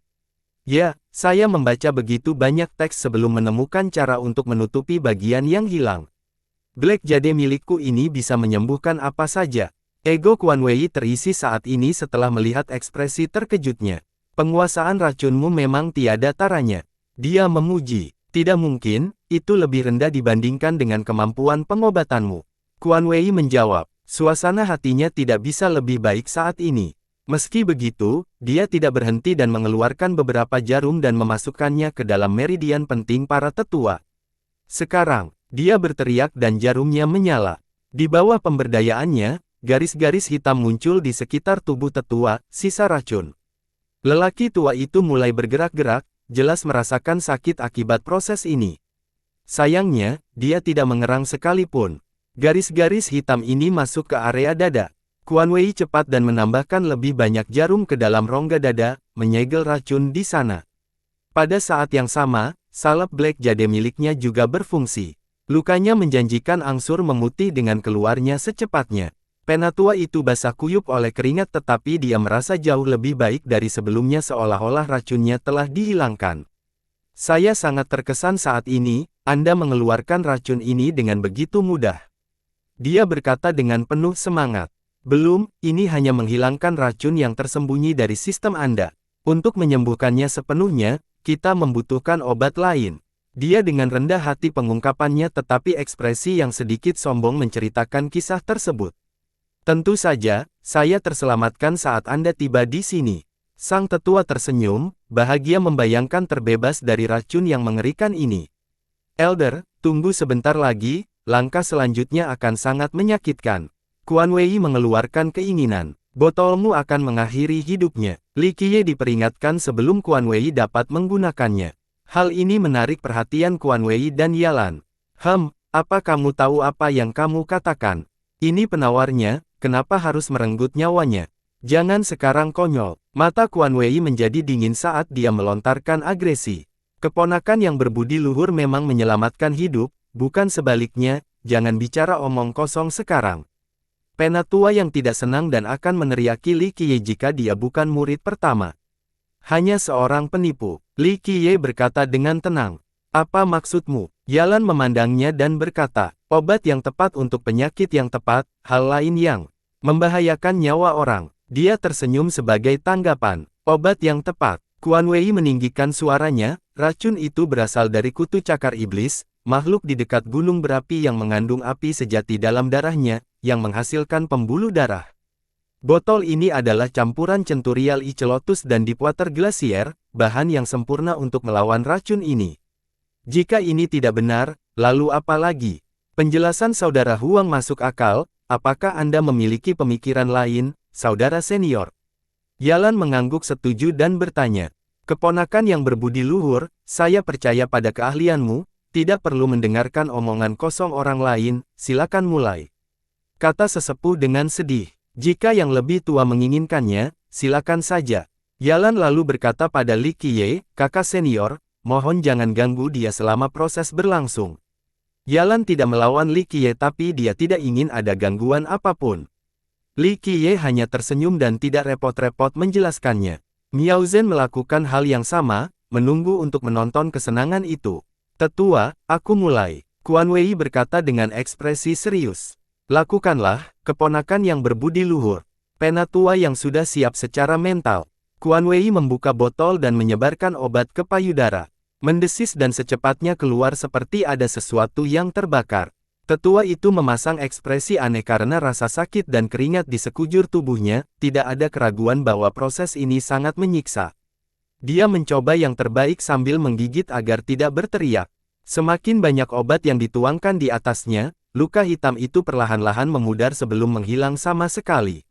Ya, saya membaca begitu banyak teks sebelum menemukan cara untuk menutupi bagian yang hilang. Black Jade milikku ini bisa menyembuhkan apa saja. Ego Quan Wei terisi saat ini setelah melihat ekspresi terkejutnya. Penguasaan racunmu memang tiada taranya. Dia memuji. Tidak mungkin, itu lebih rendah dibandingkan dengan kemampuan pengobatanmu. Quan Wei menjawab, suasana hatinya tidak bisa lebih baik saat ini. Meski begitu, dia tidak berhenti dan mengeluarkan beberapa jarum dan memasukkannya ke dalam meridian penting para tetua. Sekarang, dia berteriak dan jarumnya menyala. Di bawah pemberdayaannya, garis-garis hitam muncul di sekitar tubuh tetua, sisa racun. Lelaki tua itu mulai bergerak-gerak, jelas merasakan sakit akibat proses ini. Sayangnya, dia tidak mengerang sekalipun. Garis-garis hitam ini masuk ke area dada. Quan Wei cepat dan menambahkan lebih banyak jarum ke dalam rongga dada, menyegel racun di sana. Pada saat yang sama, salep Black Jade miliknya juga berfungsi. Lukanya menjanjikan angsur memutih dengan keluarnya secepatnya. Penatua itu basah kuyup oleh keringat tetapi dia merasa jauh lebih baik dari sebelumnya seolah-olah racunnya telah dihilangkan. Saya sangat terkesan saat ini, Anda mengeluarkan racun ini dengan begitu mudah. Dia berkata dengan penuh semangat. Belum, ini hanya menghilangkan racun yang tersembunyi dari sistem Anda. Untuk menyembuhkannya sepenuhnya, kita membutuhkan obat lain. Dia dengan rendah hati pengungkapannya tetapi ekspresi yang sedikit sombong menceritakan kisah tersebut. Tentu saja, saya terselamatkan saat Anda tiba di sini. Sang tetua tersenyum, bahagia membayangkan terbebas dari racun yang mengerikan ini. Elder, tunggu sebentar lagi, langkah selanjutnya akan sangat menyakitkan. Quan Wei mengeluarkan keinginan. Botolmu akan mengakhiri hidupnya. Li Qiye diperingatkan sebelum Quan Wei dapat menggunakannya. Hal ini menarik perhatian Quan Wei dan Yalan. Apa kamu tahu apa yang kamu katakan? Ini penawarnya. Kenapa harus merenggut nyawanya? Jangan sekarang konyol. Mata Quan Wei menjadi dingin saat dia melontarkan agresi. Keponakan yang berbudi luhur memang menyelamatkan hidup, bukan sebaliknya, jangan bicara omong kosong sekarang. Penatua yang tidak senang dan akan meneriaki Li Qiye jika dia bukan murid pertama. Hanya seorang penipu. Li Qiye berkata dengan tenang. Apa maksudmu? Yalan memandangnya dan berkata, obat yang tepat untuk penyakit yang tepat, hal lain yang membahayakan nyawa orang. Dia tersenyum sebagai tanggapan. Obat yang tepat. Quan Wei meninggikan suaranya, racun itu berasal dari kutu cakar iblis, makhluk di dekat gunung berapi yang mengandung api sejati dalam darahnya, yang menghasilkan pembuluh darah. Botol ini adalah campuran Centurial Ice Lotus dan Deepwater Glacier, bahan yang sempurna untuk melawan racun ini. Jika ini tidak benar, lalu apa lagi? Penjelasan Saudara Huang masuk akal, apakah Anda memiliki pemikiran lain, Saudara Senior? Yalan mengangguk setuju dan bertanya. Keponakan yang berbudi luhur, saya percaya pada keahlianmu, tidak perlu mendengarkan omongan kosong orang lain, silakan mulai. Kata sesepuh dengan sedih. Jika yang lebih tua menginginkannya, silakan saja. Yalan lalu berkata pada Li Qiye, kakak senior, mohon jangan ganggu dia selama proses berlangsung. Yalan tidak melawan Li Qiye tapi dia tidak ingin ada gangguan apapun. Li Qiye hanya tersenyum dan tidak repot-repot menjelaskannya. Miao Zhen melakukan hal yang sama, menunggu untuk menonton kesenangan itu. Tetua, aku mulai. Quan Wei berkata dengan ekspresi serius. Lakukanlah, keponakan yang berbudi luhur. Penatua yang sudah siap secara mental. Quan Wei membuka botol dan menyebarkan obat ke payudara. Mendesis dan secepatnya keluar seperti ada sesuatu yang terbakar. Tetua itu memasang ekspresi aneh karena rasa sakit dan keringat di sekujur tubuhnya, tidak ada keraguan bahwa proses ini sangat menyiksa. Dia mencoba yang terbaik sambil menggigit agar tidak berteriak. Semakin banyak obat yang dituangkan di atasnya, luka hitam itu perlahan-lahan memudar sebelum menghilang sama sekali.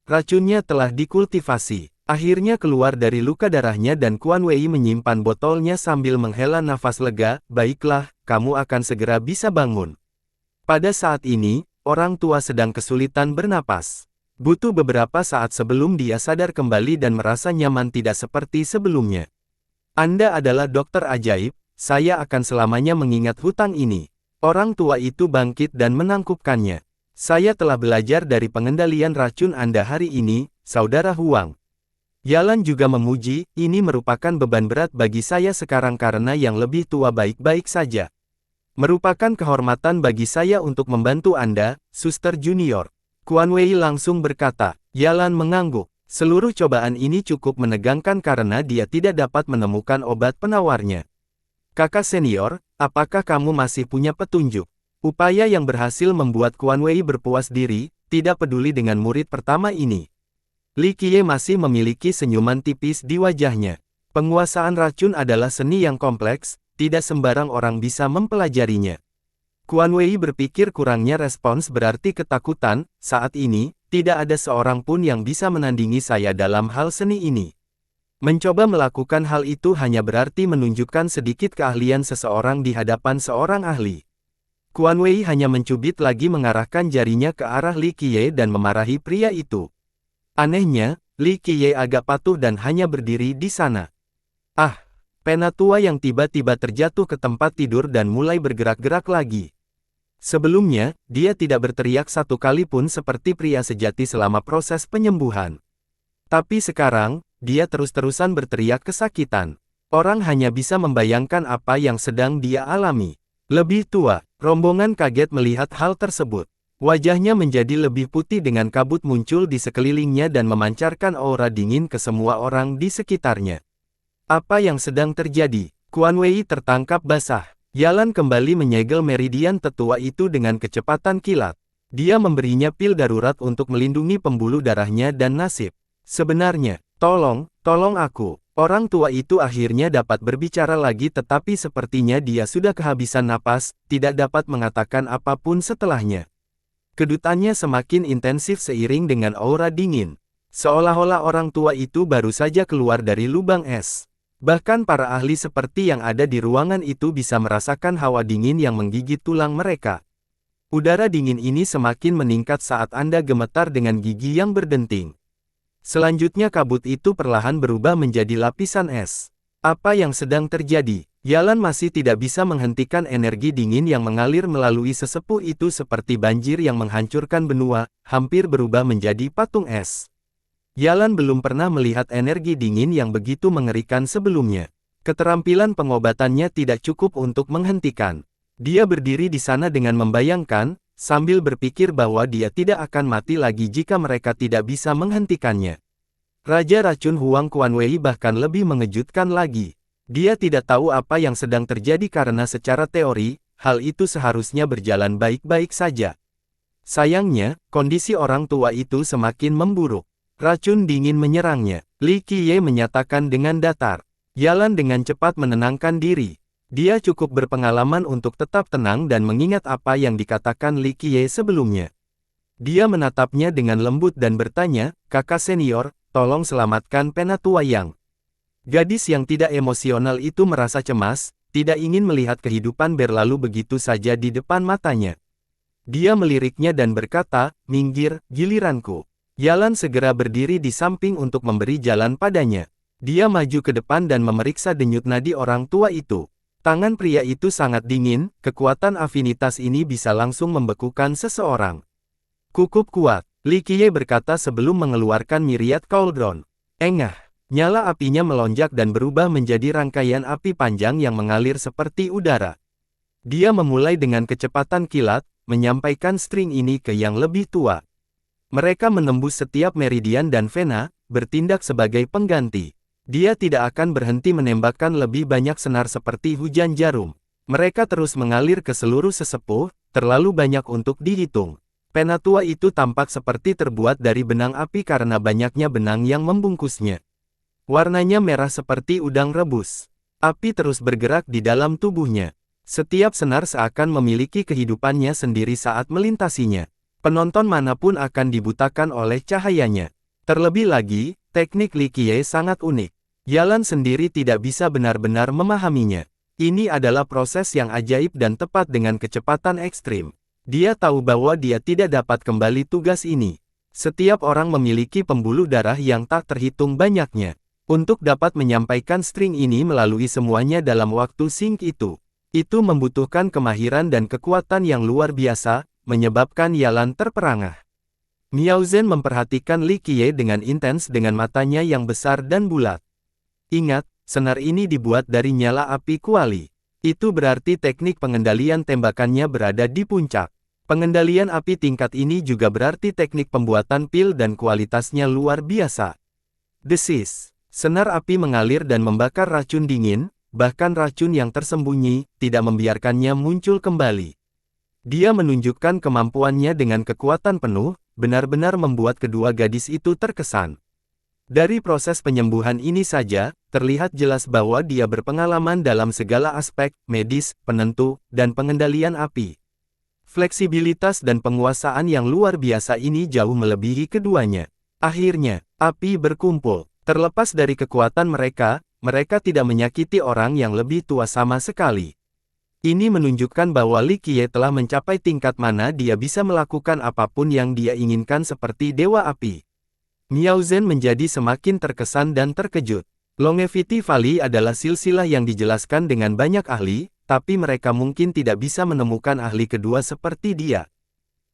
Racunnya telah dikultivasi. Akhirnya keluar dari luka darahnya dan Quan Wei menyimpan botolnya sambil menghela nafas lega, baiklah, kamu akan segera bisa bangun. Pada saat ini, orang tua sedang kesulitan bernapas. Butuh beberapa saat sebelum dia sadar kembali dan merasa nyaman tidak seperti sebelumnya. Anda adalah dokter ajaib, saya akan selamanya mengingat hutang ini. Orang tua itu bangkit dan menangkupkannya. Saya telah belajar dari pengendalian racun Anda hari ini, Saudara Huang. Yalan juga memuji, ini merupakan beban berat bagi saya sekarang karena yang lebih tua baik-baik saja. Merupakan kehormatan bagi saya untuk membantu Anda, Suster Junior. Quan Wei langsung berkata. Yalan mengangguk. Seluruh cobaan ini cukup menegangkan karena dia tidak dapat menemukan obat penawarnya. Kakak senior, apakah kamu masih punya petunjuk? Upaya yang berhasil membuat Quan Wei berpuas diri, tidak peduli dengan murid pertama ini. Li Qiye masih memiliki senyuman tipis di wajahnya. Penguasaan racun adalah seni yang kompleks, tidak sembarang orang bisa mempelajarinya. Kuan Wei berpikir kurangnya respons berarti ketakutan. Saat ini, tidak ada seorang pun yang bisa menandingi saya dalam hal seni ini. Mencoba melakukan hal itu hanya berarti menunjukkan sedikit keahlian seseorang di hadapan seorang ahli. Kuan Wei hanya mencubit lagi mengarahkan jarinya ke arah Li Qiye dan memarahi pria itu. Anehnya, Li Qiye agak patuh dan hanya berdiri di sana. Ah! Penatua yang tiba-tiba terjatuh ke tempat tidur dan mulai bergerak-gerak lagi. Sebelumnya, dia tidak berteriak satu kali pun seperti pria sejati selama proses penyembuhan. Tapi sekarang, dia terus-terusan berteriak kesakitan. Orang hanya bisa membayangkan apa yang sedang dia alami. Lebih tua, rombongan kaget melihat hal tersebut. Wajahnya menjadi lebih putih dengan kabut muncul di sekelilingnya dan memancarkan aura dingin ke semua orang di sekitarnya. Apa yang sedang terjadi? Kuan Wei tertangkap basah. Yalan kembali menyegel meridian tetua itu dengan kecepatan kilat. Dia memberinya pil darurat untuk melindungi pembuluh darahnya dan nasib. Sebenarnya, tolong aku. Orang tua itu akhirnya dapat berbicara lagi tetapi sepertinya dia sudah kehabisan napas, tidak dapat mengatakan apapun setelahnya. Kedutannya semakin intensif seiring dengan aura dingin. Seolah-olah orang tua itu baru saja keluar dari lubang es. Bahkan para ahli seperti yang ada di ruangan itu bisa merasakan hawa dingin yang menggigit tulang mereka. Udara dingin ini semakin meningkat saat Anda gemetar dengan gigi yang berdenting. Selanjutnya kabut itu perlahan berubah menjadi lapisan es. Apa yang sedang terjadi? Yalan masih tidak bisa menghentikan energi dingin yang mengalir melalui sesepuh itu seperti banjir yang menghancurkan benua, hampir berubah menjadi patung es. Yalan belum pernah melihat energi dingin yang begitu mengerikan sebelumnya. Keterampilan pengobatannya tidak cukup untuk menghentikan. Dia berdiri di sana dengan membayangkan, sambil berpikir bahwa dia tidak akan mati lagi jika mereka tidak bisa menghentikannya. Raja Racun Huang Kuan Wei bahkan lebih mengejutkan lagi. Dia tidak tahu apa yang sedang terjadi karena secara teori, hal itu seharusnya berjalan baik-baik saja. Sayangnya, kondisi orang tua itu semakin memburuk. Racun dingin menyerangnya. Li Qiye menyatakan dengan datar. Yalan dengan cepat menenangkan diri. Dia cukup berpengalaman untuk tetap tenang dan mengingat apa yang dikatakan Li Qiye sebelumnya. Dia menatapnya dengan lembut dan bertanya, "Kakak senior, tolong selamatkan Penatua Yang." Gadis yang tidak emosional itu merasa cemas, tidak ingin melihat kehidupan berlalu begitu saja di depan matanya. Dia meliriknya dan berkata, "Minggir, giliranku." Yalan segera berdiri di samping untuk memberi jalan padanya. Dia maju ke depan dan memeriksa denyut nadi orang tua itu. Tangan pria itu sangat dingin, kekuatan afinitas ini bisa langsung membekukan seseorang. "Cukup kuat," Li Qiye berkata sebelum mengeluarkan Myriad Cauldron. Engah, nyala apinya melonjak dan berubah menjadi rangkaian api panjang yang mengalir seperti udara. Dia memulai dengan kecepatan kilat, menyampaikan string ini ke yang lebih tua. Mereka menembus setiap meridian dan vena, bertindak sebagai pengganti. Dia tidak akan berhenti menembakkan lebih banyak senar seperti hujan jarum. Mereka terus mengalir ke seluruh sesepuh, terlalu banyak untuk dihitung. Penatua itu tampak seperti terbuat dari benang api karena banyaknya benang yang membungkusnya. Warnanya merah seperti udang rebus. Api terus bergerak di dalam tubuhnya. Setiap senar seakan memiliki kehidupannya sendiri saat melintasinya. Penonton manapun akan dibutakan oleh cahayanya. Terlebih lagi, teknik Li Qiye sangat unik. Yalan sendiri tidak bisa benar-benar memahaminya. Ini adalah proses yang ajaib dan tepat dengan kecepatan ekstrim. Dia tahu bahwa dia tidak dapat kembali tugas ini. Setiap orang memiliki pembuluh darah yang tak terhitung banyaknya. Untuk dapat menyampaikan string ini melalui semuanya dalam waktu sync itu membutuhkan kemahiran dan kekuatan yang luar biasa, menyebabkan Yalan terperangah. Miao Zhen memperhatikan Li Qiye dengan intens dengan matanya yang besar dan bulat. Ingat, senar ini dibuat dari nyala api kuali. Itu berarti teknik pengendalian tembakannya berada di puncak. Pengendalian api tingkat ini juga berarti teknik pembuatan pil dan kualitasnya luar biasa. Desis. Senar api mengalir dan membakar racun dingin, bahkan racun yang tersembunyi, tidak membiarkannya muncul kembali. Dia menunjukkan kemampuannya dengan kekuatan penuh, benar-benar membuat kedua gadis itu terkesan. Dari proses penyembuhan ini saja, terlihat jelas bahwa dia berpengalaman dalam segala aspek, medis, penentu, dan pengendalian api. Fleksibilitas dan penguasaan yang luar biasa ini jauh melebihi keduanya. Akhirnya, api berkumpul. Terlepas dari kekuatan mereka, mereka tidak menyakiti orang yang lebih tua sama sekali. Ini menunjukkan bahwa Li Qiye telah mencapai tingkat mana dia bisa melakukan apapun yang dia inginkan seperti Dewa Api. Miao Zhen menjadi semakin terkesan dan terkejut. Longevity Valley adalah silsilah yang dijelaskan dengan banyak ahli, tapi mereka mungkin tidak bisa menemukan ahli kedua seperti dia.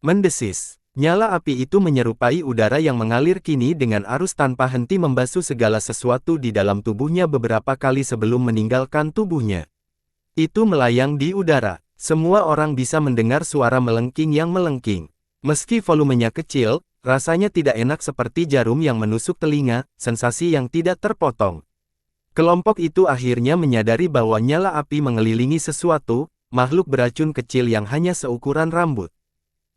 Mendesis. Nyala api itu menyerupai udara yang mengalir kini dengan arus tanpa henti membasuh segala sesuatu di dalam tubuhnya beberapa kali sebelum meninggalkan tubuhnya. Itu melayang di udara. Semua orang bisa mendengar suara melengking yang melengking. Meski volumenya kecil, rasanya tidak enak seperti jarum yang menusuk telinga, sensasi yang tidak terpotong. Kelompok itu akhirnya menyadari bahwa nyala api mengelilingi sesuatu, makhluk beracun kecil yang hanya seukuran rambut.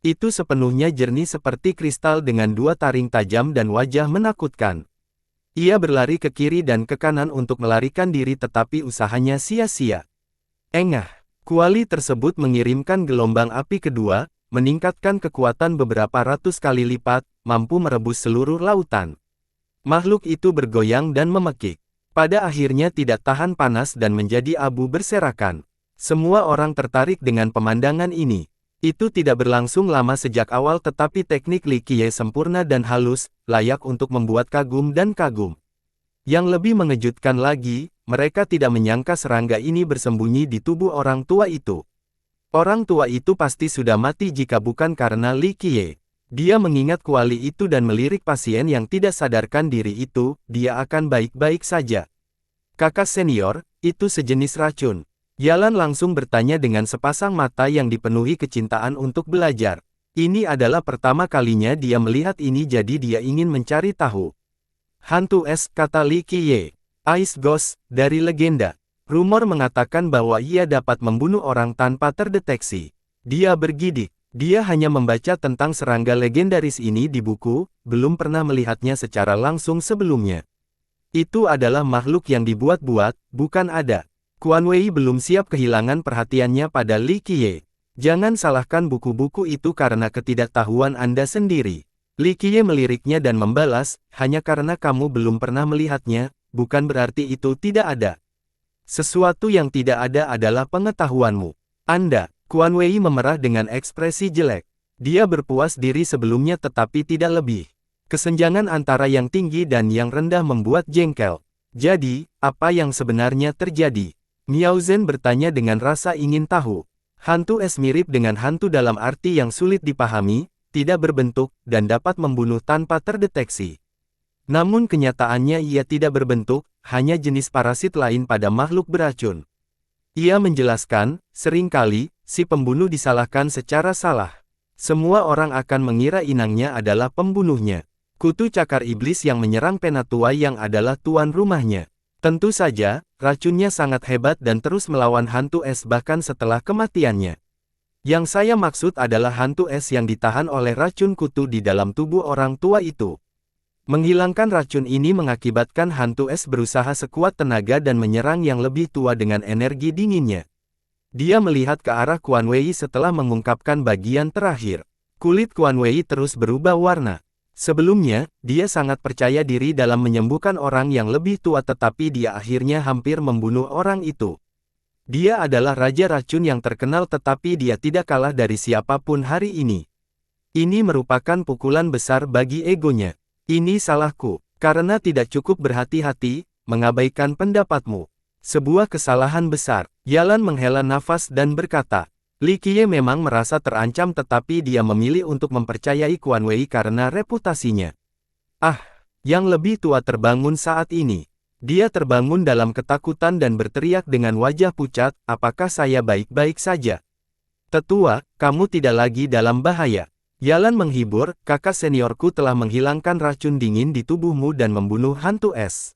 Itu sepenuhnya jernih seperti kristal dengan dua taring tajam dan wajah menakutkan. Ia berlari ke kiri dan ke kanan untuk melarikan diri tetapi usahanya sia-sia. Engah, kuali tersebut mengirimkan gelombang api kedua, meningkatkan kekuatan beberapa ratus kali lipat, mampu merebus seluruh lautan. Makhluk itu bergoyang dan memekik. Pada akhirnya tidak tahan panas dan menjadi abu berserakan. Semua orang tertarik dengan pemandangan ini. Itu tidak berlangsung lama sejak awal tetapi teknik Li Qiye sempurna dan halus, layak untuk membuat kagum dan kagum. Yang lebih mengejutkan lagi, mereka tidak menyangka serangga ini bersembunyi di tubuh orang tua itu. Orang tua itu pasti sudah mati jika bukan karena Li Qiye. Dia mengingat kuali itu dan melirik pasien yang tidak sadarkan diri itu, dia akan baik-baik saja. Kakak senior, itu sejenis racun. Yalan langsung bertanya dengan sepasang mata yang dipenuhi kecintaan untuk belajar. Ini adalah pertama kalinya dia melihat ini jadi dia ingin mencari tahu. Hantu es, kata Li Qiye. Ice Ghost, dari legenda. Rumor mengatakan bahwa ia dapat membunuh orang tanpa terdeteksi. Dia bergidik. Dia hanya membaca tentang serangga legendaris ini di buku, belum pernah melihatnya secara langsung sebelumnya. Itu adalah makhluk yang dibuat-buat, bukan ada. Quan Wei belum siap kehilangan perhatiannya pada Li Qiye. Jangan salahkan buku-buku itu karena ketidaktahuan Anda sendiri. Li Qiye meliriknya dan membalas, hanya karena kamu belum pernah melihatnya, bukan berarti itu tidak ada. Sesuatu yang tidak ada adalah pengetahuanmu. Anda, Quan Wei memerah dengan ekspresi jelek. Dia berpuas diri sebelumnya tetapi tidak lebih. Kesenjangan antara yang tinggi dan yang rendah membuat jengkel. Jadi, apa yang sebenarnya terjadi? Miao Zhen bertanya dengan rasa ingin tahu. Hantu es mirip dengan hantu dalam arti yang sulit dipahami, tidak berbentuk, dan dapat membunuh tanpa terdeteksi. Namun kenyataannya ia tidak berbentuk, hanya jenis parasit lain pada makhluk beracun. Ia menjelaskan, seringkali, si pembunuh disalahkan secara salah. Semua orang akan mengira inangnya adalah pembunuhnya. Kutu cakar iblis yang menyerang Penatua yang adalah tuan rumahnya. Tentu saja, racunnya sangat hebat dan terus melawan hantu es bahkan setelah kematiannya. Yang saya maksud adalah hantu es yang ditahan oleh racun kutu di dalam tubuh orang tua itu. Menghilangkan racun ini mengakibatkan hantu es berusaha sekuat tenaga dan menyerang yang lebih tua dengan energi dinginnya. Dia melihat ke arah Quan Wei setelah mengungkapkan bagian terakhir. Kulit Quan Wei terus berubah warna. Sebelumnya, dia sangat percaya diri dalam menyembuhkan orang yang lebih tua tetapi dia akhirnya hampir membunuh orang itu. Dia adalah raja racun yang terkenal tetapi dia tidak kalah dari siapapun hari ini. Ini merupakan pukulan besar bagi egonya. Ini salahku, karena tidak cukup berhati-hati, mengabaikan pendapatmu. Sebuah kesalahan besar. Yalan menghela nafas dan berkata, Li Qiye memang merasa terancam tetapi dia memilih untuk mempercayai Quan Wei karena reputasinya. Ah, yang lebih tua terbangun saat ini. Dia terbangun dalam ketakutan dan berteriak dengan wajah pucat, apakah saya baik-baik saja? Tetua, kamu tidak lagi dalam bahaya. Yalan menghibur, kakak seniorku telah menghilangkan racun dingin di tubuhmu dan membunuh hantu es.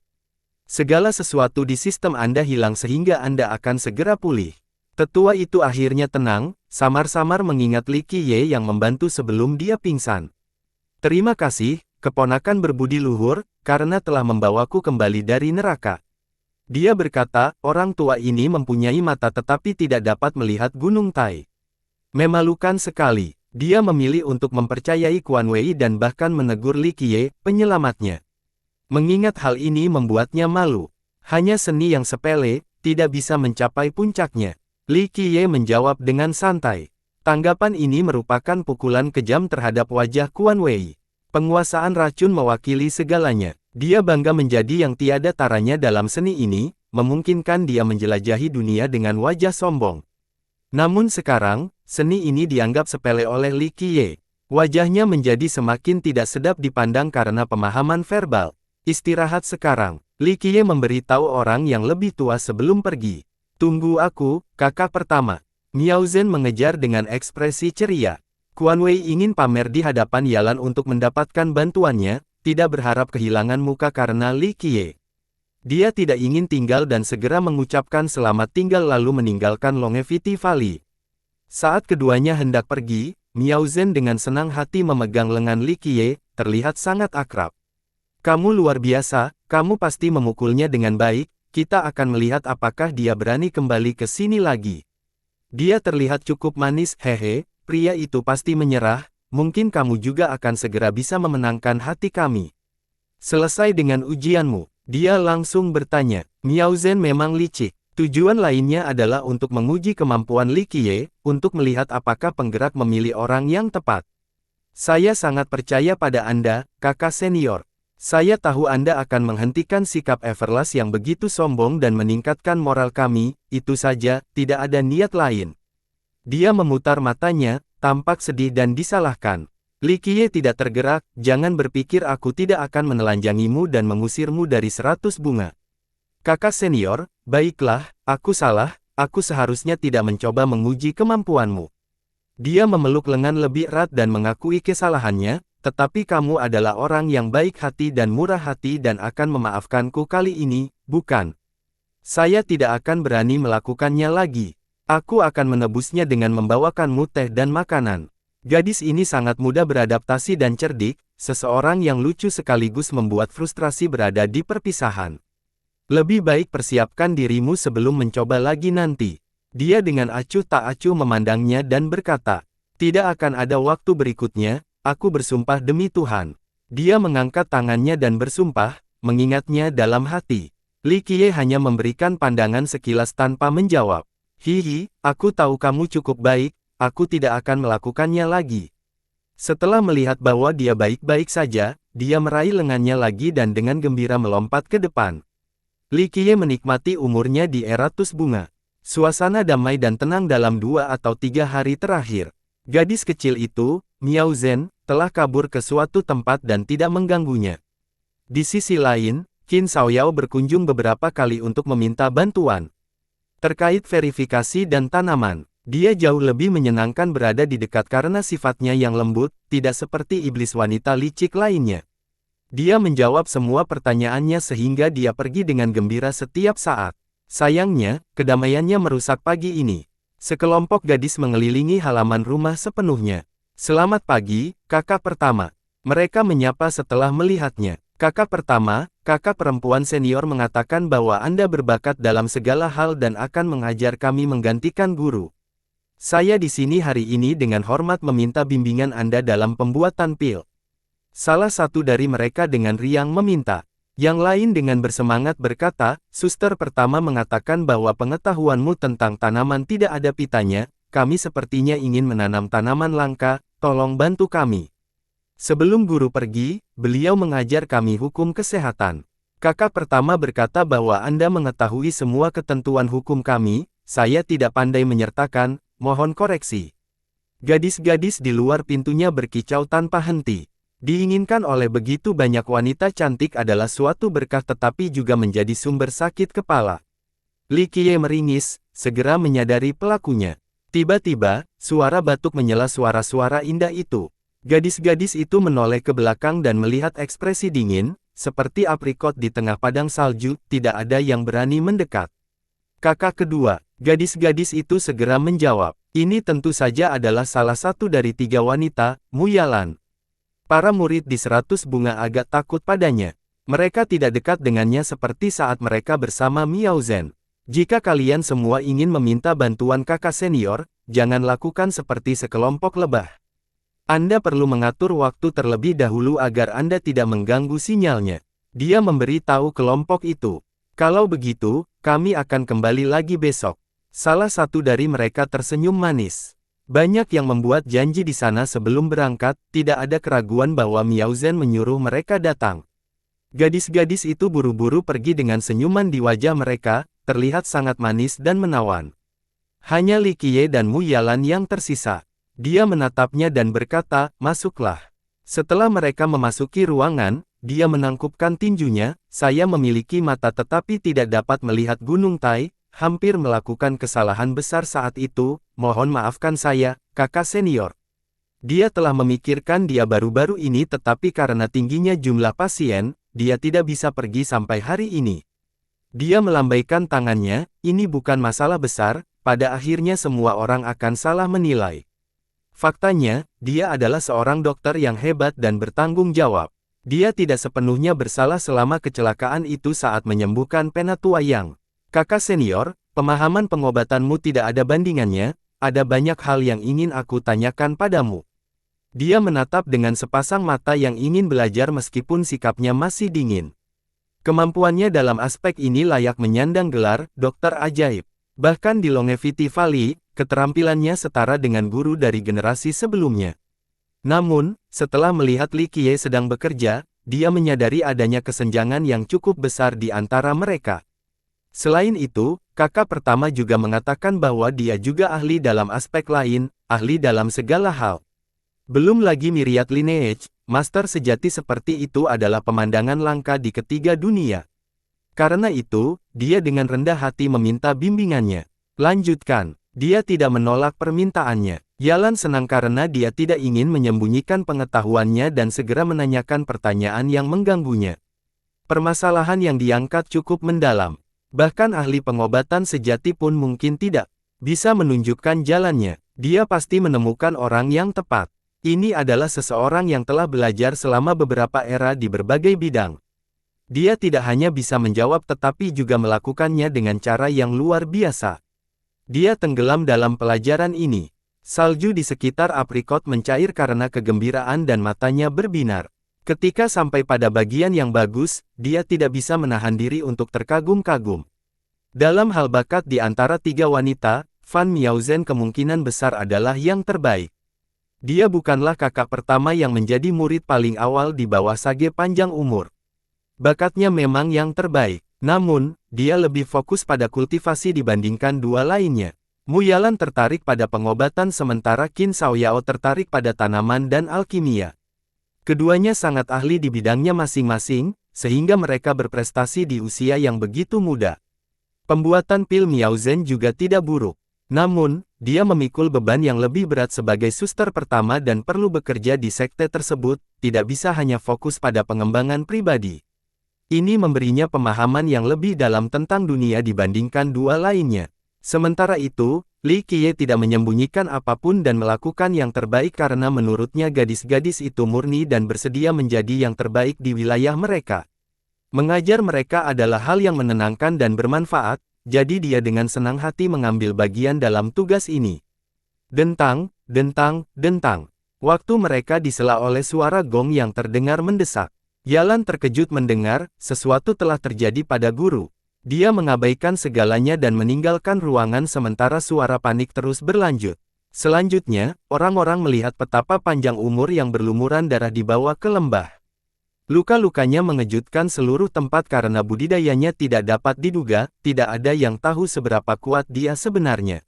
Segala sesuatu di sistem Anda hilang sehingga Anda akan segera pulih. Tetua itu akhirnya tenang, samar-samar mengingat Li Qiye yang membantu sebelum dia pingsan. Terima kasih, keponakan berbudi luhur, karena telah membawaku kembali dari neraka. Dia berkata, orang tua ini mempunyai mata tetapi tidak dapat melihat Gunung Tai. Memalukan sekali. Dia memilih untuk mempercayai Quan Wei dan bahkan menegur Li Qiye, penyelamatnya. Mengingat hal ini membuatnya malu. Hanya seni yang sepele, tidak bisa mencapai puncaknya. Li Qiye menjawab dengan santai. Tanggapan ini merupakan pukulan kejam terhadap wajah Quan Wei. Penguasaan racun mewakili segalanya. Dia bangga menjadi yang tiada taranya dalam seni ini, memungkinkan dia menjelajahi dunia dengan wajah sombong. Namun sekarang, seni ini dianggap sepele oleh Li Qiye. Wajahnya menjadi semakin tidak sedap dipandang karena pemahaman verbal. Istirahat sekarang. Li Qiye memberitahu orang yang lebih tua sebelum pergi. Tunggu aku, kakak pertama. Miao Zhen mengejar dengan ekspresi ceria. Quan Wei ingin pamer di hadapan Yalan untuk mendapatkan bantuannya, tidak berharap kehilangan muka karena Li Qiye. Dia tidak ingin tinggal dan segera mengucapkan selamat tinggal lalu meninggalkan Longevity Valley. Saat keduanya hendak pergi, Miao Zhen dengan senang hati memegang lengan Li Qiye, terlihat sangat akrab. Kamu luar biasa, kamu pasti memukulnya dengan baik, kita akan melihat apakah dia berani kembali ke sini lagi. Dia terlihat cukup manis, hehe, pria itu pasti menyerah, mungkin kamu juga akan segera bisa memenangkan hati kami. Selesai dengan ujianmu, dia langsung bertanya. Miao Zhen memang licik. Tujuan lainnya adalah untuk menguji kemampuan Li Qiye, untuk melihat apakah penggerak memilih orang yang tepat. Saya sangat percaya pada Anda, kakak senior. Saya tahu Anda akan menghentikan sikap Everlast yang begitu sombong dan meningkatkan moral kami, itu saja, tidak ada niat lain. Dia memutar matanya, tampak sedih dan disalahkan. Li Qiye tidak tergerak, jangan berpikir aku tidak akan menelanjangimu dan mengusirmu dari 100 bunga. Kakak senior, baiklah, aku salah, aku seharusnya tidak mencoba menguji kemampuanmu. Dia memeluk lengan lebih erat dan mengakui kesalahannya, tetapi kamu adalah orang yang baik hati dan murah hati dan akan memaafkanku kali ini, bukan? Saya tidak akan berani melakukannya lagi. Aku akan menebusnya dengan membawakanmu teh dan makanan. Gadis ini sangat mudah beradaptasi dan cerdik, seseorang yang lucu sekaligus membuat frustrasi berada di perpisahan. Lebih baik persiapkan dirimu sebelum mencoba lagi nanti. Dia dengan acuh tak acuh memandangnya dan berkata, tidak akan ada waktu berikutnya. Aku bersumpah demi Tuhan. Dia mengangkat tangannya dan bersumpah, mengingatnya dalam hati. Li Qiye hanya memberikan pandangan sekilas tanpa menjawab. Hihi, aku tahu kamu cukup baik, aku tidak akan melakukannya lagi. Setelah melihat bahwa dia baik-baik saja, dia meraih lengannya lagi dan dengan gembira melompat ke depan. Li Qiye menikmati umurnya di era tus bunga. Suasana damai dan tenang dalam 2 atau 3 hari terakhir. Gadis kecil itu, Miao Zhen, telah kabur ke suatu tempat dan tidak mengganggunya. Di sisi lain, Qin Xiaoyao berkunjung beberapa kali untuk meminta bantuan. Terkait verifikasi dan tanaman, dia jauh lebih menyenangkan berada di dekat karena sifatnya yang lembut, tidak seperti iblis wanita licik lainnya. Dia menjawab semua pertanyaannya sehingga dia pergi dengan gembira setiap saat. Sayangnya, kedamaiannya merusak pagi ini. Sekelompok gadis mengelilingi halaman rumah sepenuhnya. Selamat pagi, kakak pertama. Mereka menyapa setelah melihatnya. Kakak pertama, kakak perempuan senior mengatakan bahwa Anda berbakat dalam segala hal dan akan mengajar kami menggantikan guru. Saya di sini hari ini dengan hormat meminta bimbingan Anda dalam pembuatan pil. Salah satu dari mereka dengan riang meminta. Yang lain dengan bersemangat berkata, suster pertama mengatakan bahwa pengetahuanmu tentang tanaman tidak ada pitanya, kami sepertinya ingin menanam tanaman langka, tolong bantu kami. Sebelum guru pergi, beliau mengajar kami hukum kesehatan. Kakak pertama berkata bahwa Anda mengetahui semua ketentuan hukum kami, saya tidak pandai menyertakan, mohon koreksi. Gadis-gadis di luar pintunya berkicau tanpa henti. Diinginkan oleh begitu banyak wanita cantik adalah suatu berkah tetapi juga menjadi sumber sakit kepala. Li Qiye meringis, segera menyadari pelakunya. Tiba-tiba, suara batuk menyela suara-suara indah itu. Gadis-gadis itu menoleh ke belakang dan melihat ekspresi dingin, seperti aprikot di tengah padang salju, tidak ada yang berani mendekat. Kakak kedua, gadis-gadis itu segera menjawab, ini tentu saja adalah salah satu dari 3 wanita, Mu Yalan. Para murid di 100 bunga agak takut padanya. Mereka tidak dekat dengannya seperti saat mereka bersama Miao Zhen. Jika kalian semua ingin meminta bantuan kakak senior, jangan lakukan seperti sekelompok lebah. Anda perlu mengatur waktu terlebih dahulu agar Anda tidak mengganggu sinyalnya. Dia memberi tahu kelompok itu. Kalau begitu, kami akan kembali lagi besok. Salah satu dari mereka tersenyum manis. Banyak yang membuat janji di sana sebelum berangkat, tidak ada keraguan bahwa Miao Zhen menyuruh mereka datang. Gadis-gadis itu buru-buru pergi dengan senyuman di wajah mereka, terlihat sangat manis dan menawan. Hanya Li Qiye dan Mu Yalan yang tersisa. Dia menatapnya dan berkata, "Masuklah." Setelah mereka memasuki ruangan, dia menangkupkan tinjunya, "Saya memiliki mata tetapi tidak dapat melihat Gunung Tai, hampir melakukan kesalahan besar saat itu, mohon maafkan saya, kakak senior." Dia telah memikirkan dia baru-baru ini tetapi karena tingginya jumlah pasien, dia tidak bisa pergi sampai hari ini. Dia melambaikan tangannya, "Ini bukan masalah besar, pada akhirnya semua orang akan salah menilai. Faktanya, dia adalah seorang dokter yang hebat dan bertanggung jawab. Dia tidak sepenuhnya bersalah selama kecelakaan itu saat menyembuhkan Penatua Yang. Kakak senior, pemahaman pengobatanmu tidak ada bandingannya, ada banyak hal yang ingin aku tanyakan padamu." Dia menatap dengan sepasang mata yang ingin belajar meskipun sikapnya masih dingin. Kemampuannya dalam aspek ini layak menyandang gelar dokter ajaib. Bahkan di Longevity Valley, keterampilannya setara dengan guru dari generasi sebelumnya. Namun, setelah melihat Li Qiye sedang bekerja, dia menyadari adanya kesenjangan yang cukup besar di antara mereka. Selain itu, kakak pertama juga mengatakan bahwa dia juga ahli dalam aspek lain, ahli dalam segala hal. Belum lagi myriad lineage, master sejati seperti itu adalah pemandangan langka di ketiga dunia. Karena itu, dia dengan rendah hati meminta bimbingannya. Lanjutkan. Dia tidak menolak permintaannya. Yalan senang karena dia tidak ingin menyembunyikan pengetahuannya dan segera menanyakan pertanyaan yang mengganggunya. Permasalahan yang diangkat cukup mendalam. Bahkan ahli pengobatan sejati pun mungkin tidak bisa menunjukkan jalannya. Dia pasti menemukan orang yang tepat. Ini adalah seseorang yang telah belajar selama beberapa era di berbagai bidang. Dia tidak hanya bisa menjawab tetapi juga melakukannya dengan cara yang luar biasa. Dia tenggelam dalam pelajaran ini. Salju di sekitar aprikot mencair karena kegembiraan dan matanya berbinar. Ketika sampai pada bagian yang bagus, dia tidak bisa menahan diri untuk terkagum-kagum. Dalam hal bakat di antara tiga wanita, Fan Miaozhen kemungkinan besar adalah yang terbaik. Dia bukanlah kakak pertama yang menjadi murid paling awal di bawah Sage panjang umur. Bakatnya memang yang terbaik. Namun, dia lebih fokus pada kultivasi dibandingkan dua lainnya. Mu Yalan tertarik pada pengobatan sementara Qin Shaoyao tertarik pada tanaman dan alkimia. Keduanya sangat ahli di bidangnya masing-masing, sehingga mereka berprestasi di usia yang begitu muda. Pembuatan pil Miaozhen juga tidak buruk. Namun, dia memikul beban yang lebih berat sebagai suster pertama dan perlu bekerja di sekte tersebut, tidak bisa hanya fokus pada pengembangan pribadi. Ini memberinya pemahaman yang lebih dalam tentang dunia dibandingkan dua lainnya. Sementara itu, Li Qiye tidak menyembunyikan apapun dan melakukan yang terbaik karena menurutnya gadis-gadis itu murni dan bersedia menjadi yang terbaik di wilayah mereka. Mengajar mereka adalah hal yang menenangkan dan bermanfaat, jadi dia dengan senang hati mengambil bagian dalam tugas ini. Dentang, dentang, dentang. Waktu mereka disela oleh suara gong yang terdengar mendesak. Yalan terkejut mendengar, sesuatu telah terjadi pada guru. Dia mengabaikan segalanya dan meninggalkan ruangan sementara suara panik terus berlanjut. Selanjutnya, orang-orang melihat petapa panjang umur yang berlumuran darah dibawa ke lembah. Luka-lukanya mengejutkan seluruh tempat karena budidayanya tidak dapat diduga, tidak ada yang tahu seberapa kuat dia sebenarnya.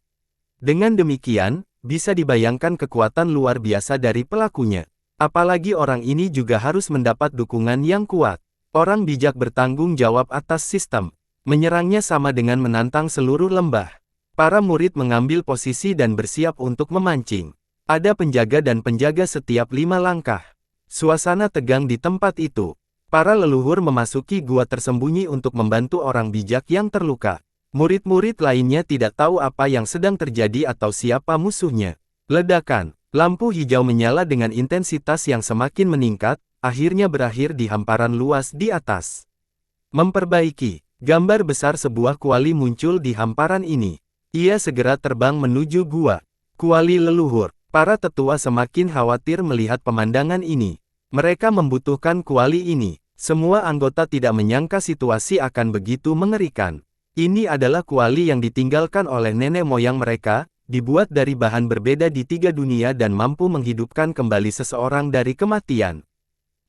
Dengan demikian, bisa dibayangkan kekuatan luar biasa dari pelakunya. Apalagi orang ini juga harus mendapat dukungan yang kuat. Orang bijak bertanggung jawab atas sistem. Menyerangnya sama dengan menantang seluruh lembah. Para murid mengambil posisi dan bersiap untuk memancing. Ada penjaga dan penjaga setiap 5 langkah. Suasana tegang di tempat itu. Para leluhur memasuki gua tersembunyi untuk membantu orang bijak yang terluka. Murid-murid lainnya tidak tahu apa yang sedang terjadi atau siapa musuhnya. Ledakan. Lampu hijau menyala dengan intensitas yang semakin meningkat, akhirnya berakhir di hamparan luas di atas. Memperbaiki. Gambar besar sebuah kuali muncul di hamparan ini. Ia segera terbang menuju gua. Kuali leluhur. Para tetua semakin khawatir melihat pemandangan ini. Mereka membutuhkan kuali ini. Semua anggota tidak menyangka situasi akan begitu mengerikan. Ini adalah kuali yang ditinggalkan oleh nenek moyang mereka, dibuat dari bahan berbeda di 3 dunia dan mampu menghidupkan kembali seseorang dari kematian.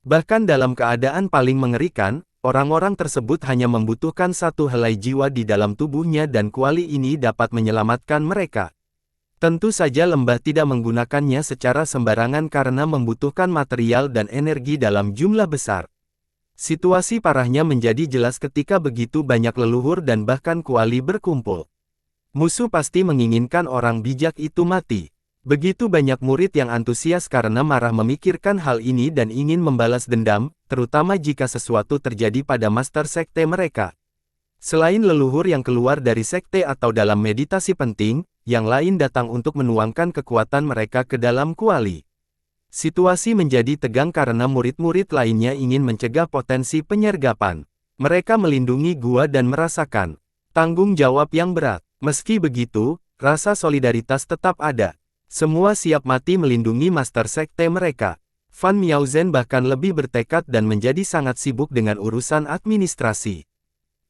Bahkan dalam keadaan paling mengerikan, orang-orang tersebut hanya membutuhkan 1 helai jiwa di dalam tubuhnya dan kuali ini dapat menyelamatkan mereka. Tentu saja lembah tidak menggunakannya secara sembarangan karena membutuhkan material dan energi dalam jumlah besar. Situasi parahnya menjadi jelas ketika begitu banyak leluhur dan bahkan kuali berkumpul. Musuh pasti menginginkan orang bijak itu mati. Begitu banyak murid yang antusias karena marah memikirkan hal ini dan ingin membalas dendam, terutama jika sesuatu terjadi pada master sekte mereka. Selain leluhur yang keluar dari sekte atau dalam meditasi penting, yang lain datang untuk menuangkan kekuatan mereka ke dalam kuali. Situasi menjadi tegang karena murid-murid lainnya ingin mencegah potensi penyergapan. Mereka melindungi gua dan merasakan tanggung jawab yang berat. Meski begitu, rasa solidaritas tetap ada. Semua siap mati melindungi master sekte mereka. Fan Miaozhen bahkan lebih bertekad dan menjadi sangat sibuk dengan urusan administrasi.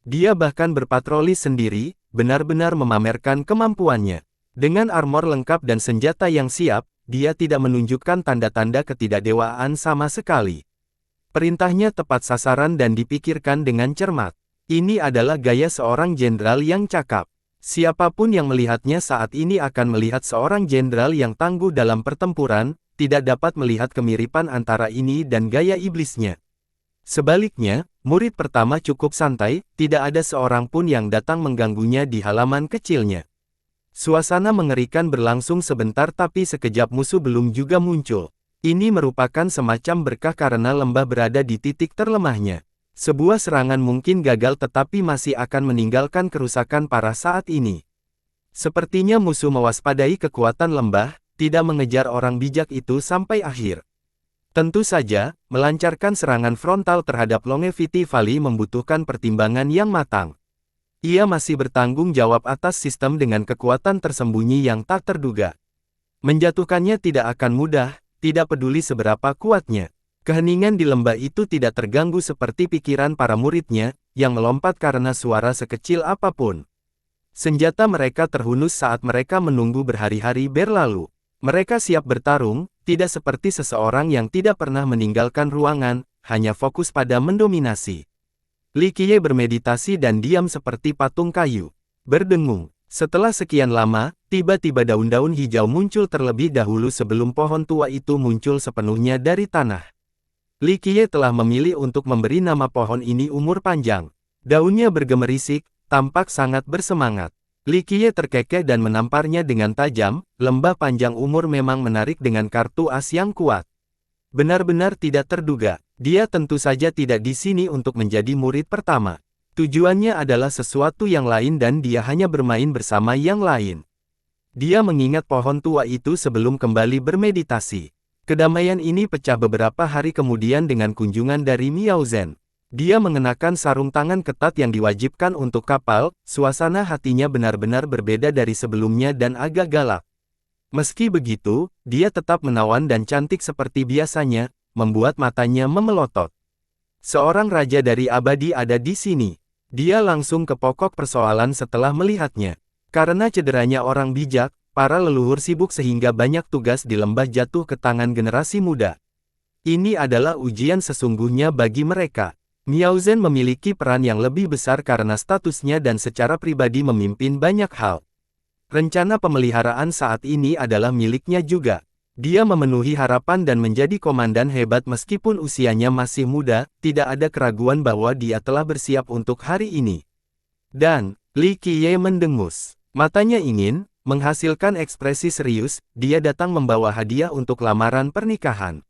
Dia bahkan berpatroli sendiri, benar-benar memamerkan kemampuannya. Dengan armor lengkap dan senjata yang siap, dia tidak menunjukkan tanda-tanda ketidakdewaan sama sekali. Perintahnya tepat sasaran dan dipikirkan dengan cermat. Ini adalah gaya seorang jenderal yang cakap. Siapapun yang melihatnya saat ini akan melihat seorang jenderal yang tangguh dalam pertempuran, tidak dapat melihat kemiripan antara ini dan gaya iblisnya. Sebaliknya, murid pertama cukup santai, tidak ada seorang pun yang datang mengganggunya di halaman kecilnya. Suasana mengerikan berlangsung sebentar tapi sekejap musuh belum juga muncul. Ini merupakan semacam berkah karena lembah berada di titik terlemahnya. Sebuah serangan mungkin gagal tetapi masih akan meninggalkan kerusakan parah saat ini. Sepertinya musuh mewaspadai kekuatan lembah, tidak mengejar orang bijak itu sampai akhir. Tentu saja, melancarkan serangan frontal terhadap Longevity Valley membutuhkan pertimbangan yang matang. Ia masih bertanggung jawab atas sistem dengan kekuatan tersembunyi yang tak terduga. Menjatuhkannya tidak akan mudah, tidak peduli seberapa kuatnya. Keheningan di lembah itu tidak terganggu seperti pikiran para muridnya, yang melompat karena suara sekecil apapun. Senjata mereka terhunus saat mereka menunggu berhari-hari berlalu. Mereka siap bertarung, tidak seperti seseorang yang tidak pernah meninggalkan ruangan, hanya fokus pada mendominasi. Li Qiye bermeditasi dan diam seperti patung kayu. Berdengung. Setelah sekian lama, tiba-tiba daun-daun hijau muncul terlebih dahulu sebelum pohon tua itu muncul sepenuhnya dari tanah. Li Qiye telah memilih untuk memberi nama pohon ini umur panjang. Daunnya bergemerisik, tampak sangat bersemangat. Li Qiye terkekeh dan menamparnya dengan tajam. Lembah panjang umur memang menarik dengan kartu as yang kuat. Benar-benar tidak terduga. Dia tentu saja tidak di sini untuk menjadi murid pertama. Tujuannya adalah sesuatu yang lain dan dia hanya bermain bersama yang lain. Dia mengingat pohon tua itu sebelum kembali bermeditasi. Kedamaian ini pecah beberapa hari kemudian dengan kunjungan dari Miaozhen. Dia mengenakan sarung tangan ketat yang diwajibkan untuk kapal, suasana hatinya benar-benar berbeda dari sebelumnya dan agak galak. Meski begitu, dia tetap menawan dan cantik seperti biasanya, membuat matanya memelotot. Seorang raja dari abadi ada di sini. Dia langsung ke pokok persoalan setelah melihatnya. Karena cederanya orang bijak, para leluhur sibuk sehingga banyak tugas di lembah jatuh ke tangan generasi muda. Ini adalah ujian sesungguhnya bagi mereka. Miaozhen memiliki peran yang lebih besar karena statusnya dan secara pribadi memimpin banyak hal. Rencana pemeliharaan saat ini adalah miliknya juga. Dia memenuhi harapan dan menjadi komandan hebat meskipun usianya masih muda, tidak ada keraguan bahwa dia telah bersiap untuk hari ini. Dan, Li Qiye mendengus. Matanya ingin, menghasilkan ekspresi serius, dia datang membawa hadiah untuk lamaran pernikahan.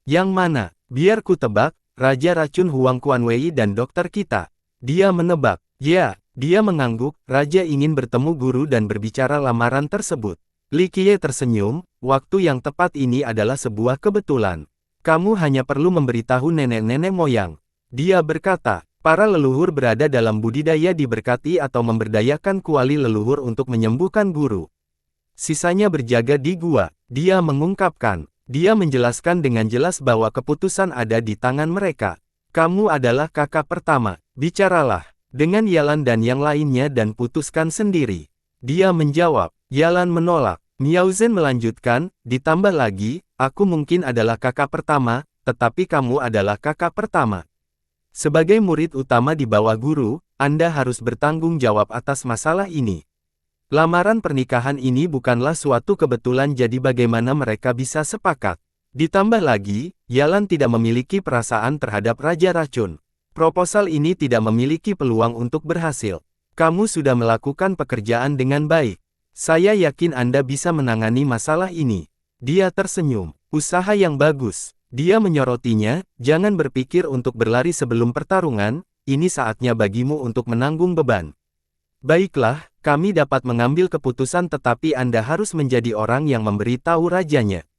Yang mana? Biar ku tebak, Raja Racun Huang Quanwei dan dokter kita. Dia menebak. Ya, dia mengangguk, Raja ingin bertemu guru dan berbicara lamaran tersebut. Li Qiye tersenyum, waktu yang tepat ini adalah sebuah kebetulan. Kamu hanya perlu memberitahu nenek-nenek moyang. Dia berkata, para leluhur berada dalam budidaya diberkati atau memberdayakan kuali leluhur untuk menyembuhkan guru. Sisanya berjaga di gua. Dia mengungkapkan. Dia menjelaskan dengan jelas bahwa keputusan ada di tangan mereka. Kamu adalah kakak pertama. Bicaralah dengan Yalan dan yang lainnya dan putuskan sendiri. Dia menjawab. Yalan menolak. Miao Zhen melanjutkan, ditambah lagi, aku mungkin adalah kakak pertama, tetapi kamu adalah kakak pertama. Sebagai murid utama di bawah guru, Anda harus bertanggung jawab atas masalah ini. Lamaran pernikahan ini bukanlah suatu kebetulan, jadi bagaimana mereka bisa sepakat. Ditambah lagi, Yalan tidak memiliki perasaan terhadap Raja Racun. Proposal ini tidak memiliki peluang untuk berhasil. Kamu sudah melakukan pekerjaan dengan baik. Saya yakin Anda bisa menangani masalah ini. Dia tersenyum. Usaha yang bagus. Dia menyorotinya, jangan berpikir untuk berlari sebelum pertarungan, ini saatnya bagimu untuk menanggung beban. Baiklah, kami dapat mengambil keputusan tetapi Anda harus menjadi orang yang memberitahu rajanya.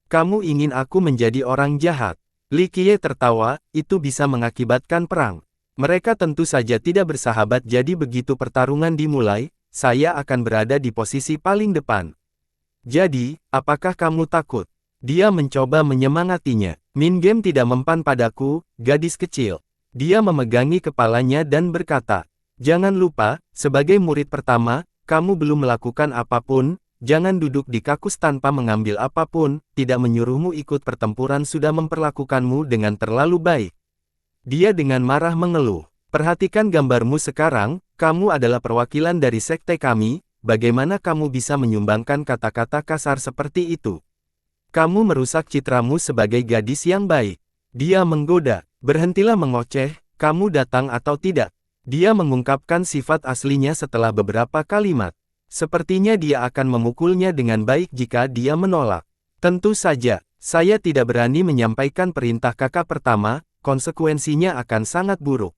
Kamu ingin aku menjadi orang jahat? Li Qiye tertawa, itu bisa mengakibatkan perang. Mereka tentu saja tidak bersahabat, jadi begitu pertarungan dimulai, saya akan berada di posisi paling depan. Jadi, apakah kamu takut? Dia mencoba menyemangatinya. Min Game tidak mempan padaku, gadis kecil. Dia memegangi kepalanya dan berkata, jangan lupa, sebagai murid pertama, kamu belum melakukan apapun, jangan duduk di kakus tanpa mengambil apapun, tidak menyuruhmu ikut pertempuran sudah memperlakukanmu dengan terlalu baik. Dia dengan marah mengeluh. Perhatikan gambarmu sekarang, kamu adalah perwakilan dari sekte kami, bagaimana kamu bisa menyumbangkan kata-kata kasar seperti itu? Kamu merusak citramu sebagai gadis yang baik. Dia menggoda, berhentilah mengoceh, kamu datang atau tidak. Dia mengungkapkan sifat aslinya setelah beberapa kalimat. Sepertinya dia akan memukulnya dengan baik jika dia menolak. Tentu saja, saya tidak berani menyampaikan perintah kakak pertama, konsekuensinya akan sangat buruk.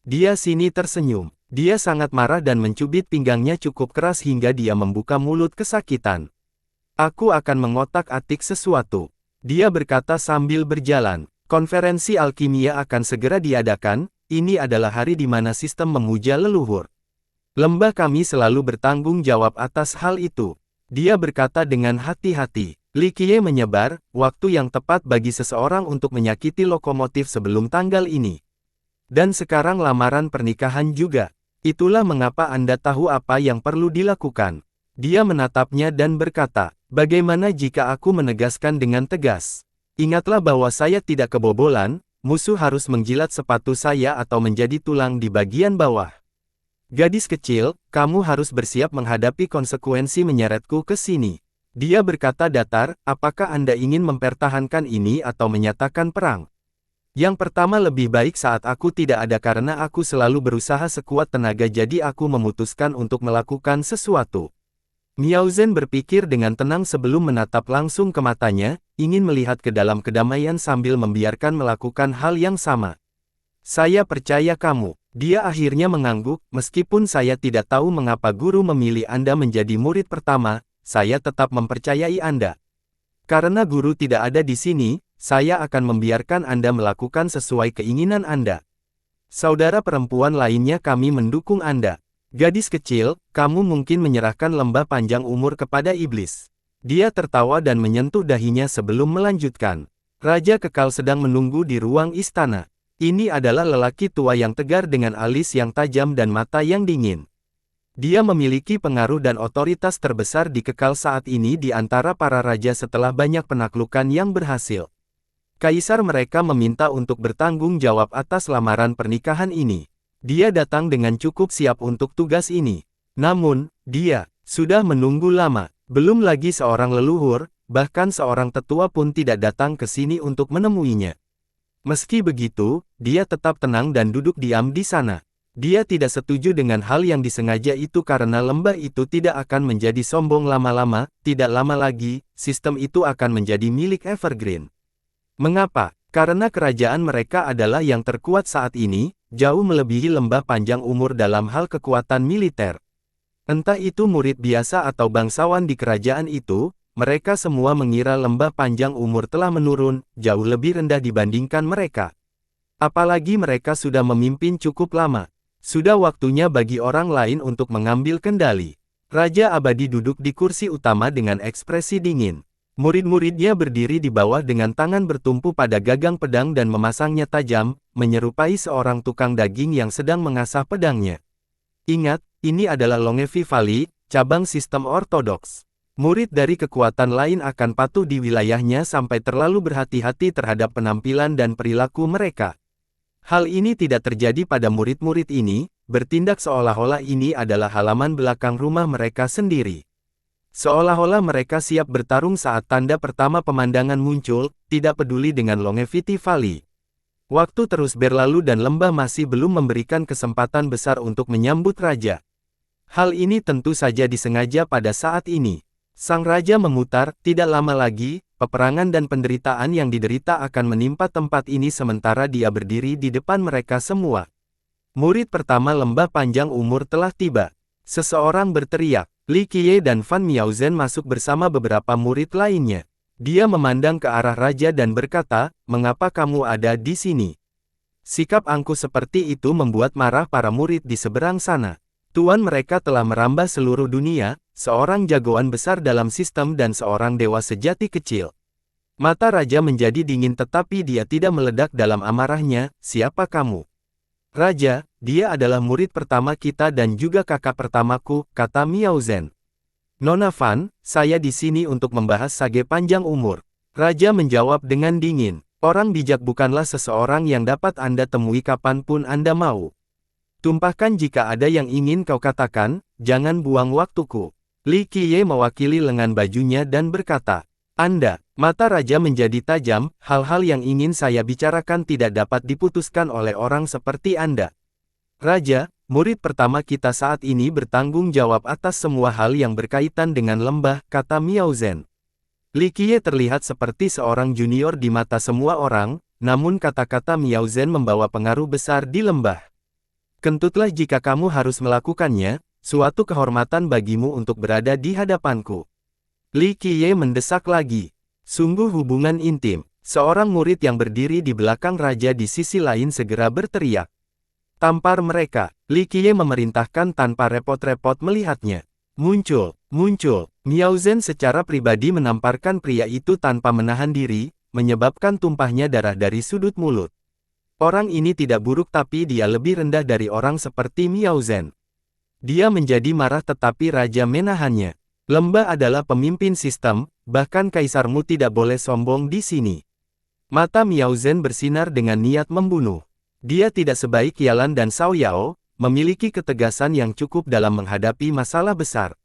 Dia sini tersenyum. Dia sangat marah dan mencubit pinggangnya cukup keras hingga dia membuka mulut kesakitan. Aku akan mengotak-atik sesuatu. Dia berkata sambil berjalan. Konferensi alkimia akan segera diadakan, ini adalah hari di mana sistem memuja leluhur. Lembah kami selalu bertanggung jawab atas hal itu. Dia berkata dengan hati-hati. Li Qiye menyebar, waktu yang tepat bagi seseorang untuk menyakiti lokomotif sebelum tanggal ini. Dan sekarang lamaran pernikahan juga. Itulah mengapa Anda tahu apa yang perlu dilakukan. Dia menatapnya dan berkata, bagaimana jika aku menegaskan dengan tegas? Ingatlah bahwa saya tidak kebobolan, musuh harus menjilat sepatu saya atau menjadi tulang di bagian bawah. Gadis kecil, kamu harus bersiap menghadapi konsekuensi menyeretku ke sini. Dia berkata datar, apakah Anda ingin mempertahankan ini atau menyatakan perang? Yang pertama lebih baik saat aku tidak ada karena aku selalu berusaha sekuat tenaga jadi aku memutuskan untuk melakukan sesuatu. Miao Zhen berpikir dengan tenang sebelum menatap langsung ke matanya, ingin melihat ke dalam kedamaian sambil membiarkan melakukan hal yang sama. Saya percaya kamu. Dia akhirnya mengangguk, meskipun saya tidak tahu mengapa guru memilih Anda menjadi murid pertama, saya tetap mempercayai Anda. Karena guru tidak ada di sini, saya akan membiarkan Anda melakukan sesuai keinginan Anda. Saudara perempuan lainnya kami mendukung Anda. Gadis kecil, kamu mungkin menyerahkan lembah panjang umur kepada iblis. Dia tertawa dan menyentuh dahinya sebelum melanjutkan. Raja Kekal sedang menunggu di ruang istana. Ini adalah lelaki tua yang tegar dengan alis yang tajam dan mata yang dingin. Dia memiliki pengaruh dan otoritas terbesar di Kekal saat ini di antara para raja setelah banyak penaklukan yang berhasil. Kaisar mereka meminta untuk bertanggung jawab atas lamaran pernikahan ini. Dia datang dengan cukup siap untuk tugas ini. Namun, dia sudah menunggu lama. Belum lagi seorang leluhur, bahkan seorang tetua pun tidak datang ke sini untuk menemuinya. Meski begitu, dia tetap tenang dan duduk diam di sana. Dia tidak setuju dengan hal yang disengaja itu karena lembah itu tidak akan menjadi sombong lama-lama, tidak lama lagi, sistem itu akan menjadi milik Evergreen. Mengapa? Karena kerajaan mereka adalah yang terkuat saat ini, jauh melebihi lembah panjang umur dalam hal kekuatan militer. Entah itu murid biasa atau bangsawan di kerajaan itu, mereka semua mengira lembah panjang umur telah menurun, jauh lebih rendah dibandingkan mereka. Apalagi mereka sudah memimpin cukup lama. Sudah waktunya bagi orang lain untuk mengambil kendali. Raja Abadi duduk di kursi utama dengan ekspresi dingin. Murid-muridnya berdiri di bawah dengan tangan bertumpu pada gagang pedang dan memasangnya tajam, menyerupai seorang tukang daging yang sedang mengasah pedangnya. Ingat, ini adalah Longevi Valley, cabang sistem ortodoks. Murid dari kekuatan lain akan patuh di wilayahnya sampai terlalu berhati-hati terhadap penampilan dan perilaku mereka. Hal ini tidak terjadi pada murid-murid ini, bertindak seolah-olah ini adalah halaman belakang rumah mereka sendiri. Seolah-olah mereka siap bertarung saat tanda pertama pemandangan muncul, tidak peduli dengan Longevity Valley. Waktu terus berlalu dan lembah masih belum memberikan kesempatan besar untuk menyambut raja. Hal ini tentu saja disengaja pada saat ini. Sang raja memutar, tidak lama lagi, peperangan dan penderitaan yang diderita akan menimpa tempat ini sementara dia berdiri di depan mereka semua. Murid pertama lembah panjang umur telah tiba. Seseorang berteriak. Li Qiye dan Fan Miaozhen masuk bersama beberapa murid lainnya. Dia memandang ke arah raja dan berkata, "Mengapa kamu ada di sini?" Sikap angkuh seperti itu membuat marah para murid di seberang sana. Tuan mereka telah merambah seluruh dunia, seorang jagoan besar dalam sistem dan seorang dewa sejati kecil. Mata raja menjadi dingin tetapi dia tidak meledak dalam amarahnya. "Siapa kamu?" "Raja, dia adalah murid pertama kita dan juga kakak pertamaku," kata Miaozhen. "Nona Fan, saya di sini untuk membahas sage panjang umur." Raja menjawab dengan dingin. "Orang bijak bukanlah seseorang yang dapat Anda temui kapanpun Anda mau. Tumpahkan jika ada yang ingin kau katakan, jangan buang waktuku." Li Qiye mewakili lengan bajunya dan berkata, "Anda." Mata raja menjadi tajam, "Hal-hal yang ingin saya bicarakan tidak dapat diputuskan oleh orang seperti Anda." "Raja, murid pertama kita saat ini bertanggung jawab atas semua hal yang berkaitan dengan lembah," kata Miaozhen. Li Qiye terlihat seperti seorang junior di mata semua orang, namun kata-kata Miaozhen membawa pengaruh besar di lembah. "Kentutlah jika kamu harus melakukannya, suatu kehormatan bagimu untuk berada di hadapanku." Li Qiye mendesak lagi. "Sungguh hubungan intim." Seorang murid yang berdiri di belakang raja di sisi lain segera berteriak. "Tampar mereka." Li Qiye memerintahkan tanpa repot-repot melihatnya. "Muncul, muncul." Miaozhen secara pribadi menamparkan pria itu tanpa menahan diri, menyebabkan tumpahnya darah dari sudut mulut. Orang ini tidak buruk tapi dia lebih rendah dari orang seperti Miaozhen. Dia menjadi marah tetapi raja menahannya. "Lembah adalah pemimpin sistem, bahkan kaisarmu tidak boleh sombong di sini." Mata Miaozhen bersinar dengan niat membunuh. Dia tidak sebaik Yalan dan Cao Yao, memiliki ketegasan yang cukup dalam menghadapi masalah besar.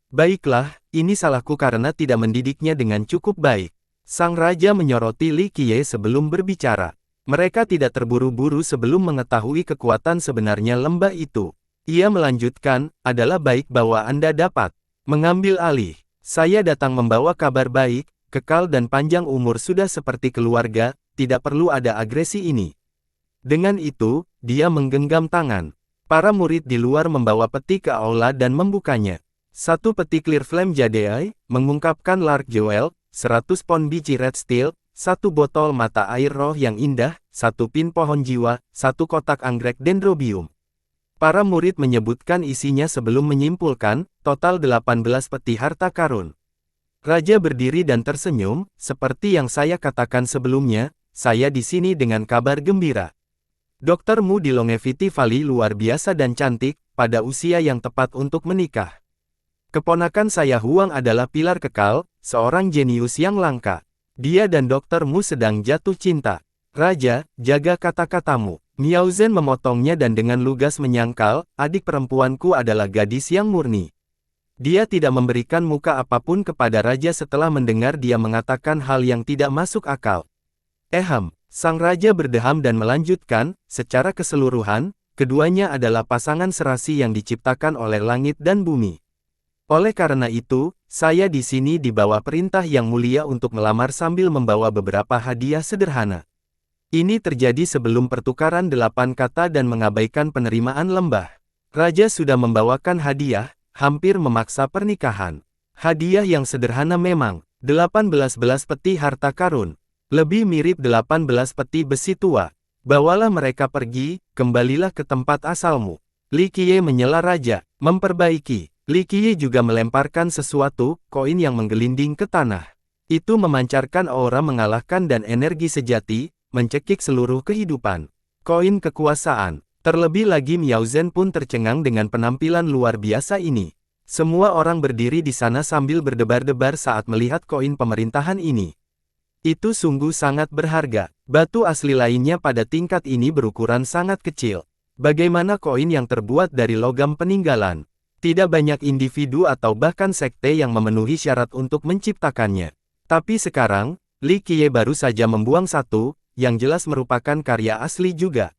"Baiklah, ini salahku karena tidak mendidiknya dengan cukup baik." Sang raja menyoroti Li Qiye sebelum berbicara. Mereka tidak terburu-buru sebelum mengetahui kekuatan sebenarnya lembah itu. Ia melanjutkan, "Adalah baik bahwa Anda dapat mengambil alih. Saya datang membawa kabar baik, kekal dan panjang umur sudah seperti keluarga, tidak perlu ada agresi ini." Dengan itu, dia menggenggam tangan. Para murid di luar membawa peti ke aula dan membukanya. Satu peti Clear Flame Jade, mengungkapkan Lark Jewel, 100 pon biji Red Steel, satu botol mata air roh yang indah, satu pin pohon jiwa, satu kotak anggrek dendrobium. Para murid menyebutkan isinya sebelum menyimpulkan, total 18 peti harta karun. Raja berdiri dan tersenyum, "Seperti yang saya katakan sebelumnya, saya di sini dengan kabar gembira. Doktermu di Longevity Valley luar biasa dan cantik, pada usia yang tepat untuk menikah. Keponakan saya Huang adalah pilar kekal, seorang jenius yang langka. Dia dan doktermu sedang jatuh cinta. Raja, jaga kata-katamu." Miaozhen memotongnya dan dengan lugas menyangkal, "Adik perempuanku adalah gadis yang murni." Dia tidak memberikan muka apapun kepada raja setelah mendengar dia mengatakan hal yang tidak masuk akal. Sang raja berdeham dan melanjutkan, "Secara keseluruhan, keduanya adalah pasangan serasi yang diciptakan oleh langit dan bumi. Oleh karena itu, saya di sini di bawah perintah yang mulia untuk melamar sambil membawa beberapa hadiah sederhana." Ini terjadi sebelum pertukaran 8 kata dan mengabaikan penerimaan lembah. Raja sudah membawakan hadiah, hampir memaksa pernikahan. Hadiah yang sederhana memang, 18 peti harta karun. Lebih mirip 18 peti besi tua. "Bawalah mereka pergi, kembalilah ke tempat asalmu." Li Qiye menyela raja, "Memperbaiki." Li Qiye juga melemparkan sesuatu, koin yang menggelinding ke tanah. Itu memancarkan aura mengalahkan dan energi sejati, mencekik seluruh kehidupan. Koin kekuasaan. Terlebih lagi Miao Zhen pun tercengang dengan penampilan luar biasa ini. Semua orang berdiri di sana sambil berdebar-debar saat melihat koin pemerintahan ini. Itu sungguh sangat berharga. Batu asli lainnya pada tingkat ini berukuran sangat kecil. Bagaimana koin yang terbuat dari logam peninggalan? Tidak banyak individu atau bahkan sekte yang memenuhi syarat untuk menciptakannya. Tapi sekarang, Li Qiye baru saja membuang satu, yang jelas merupakan karya asli juga.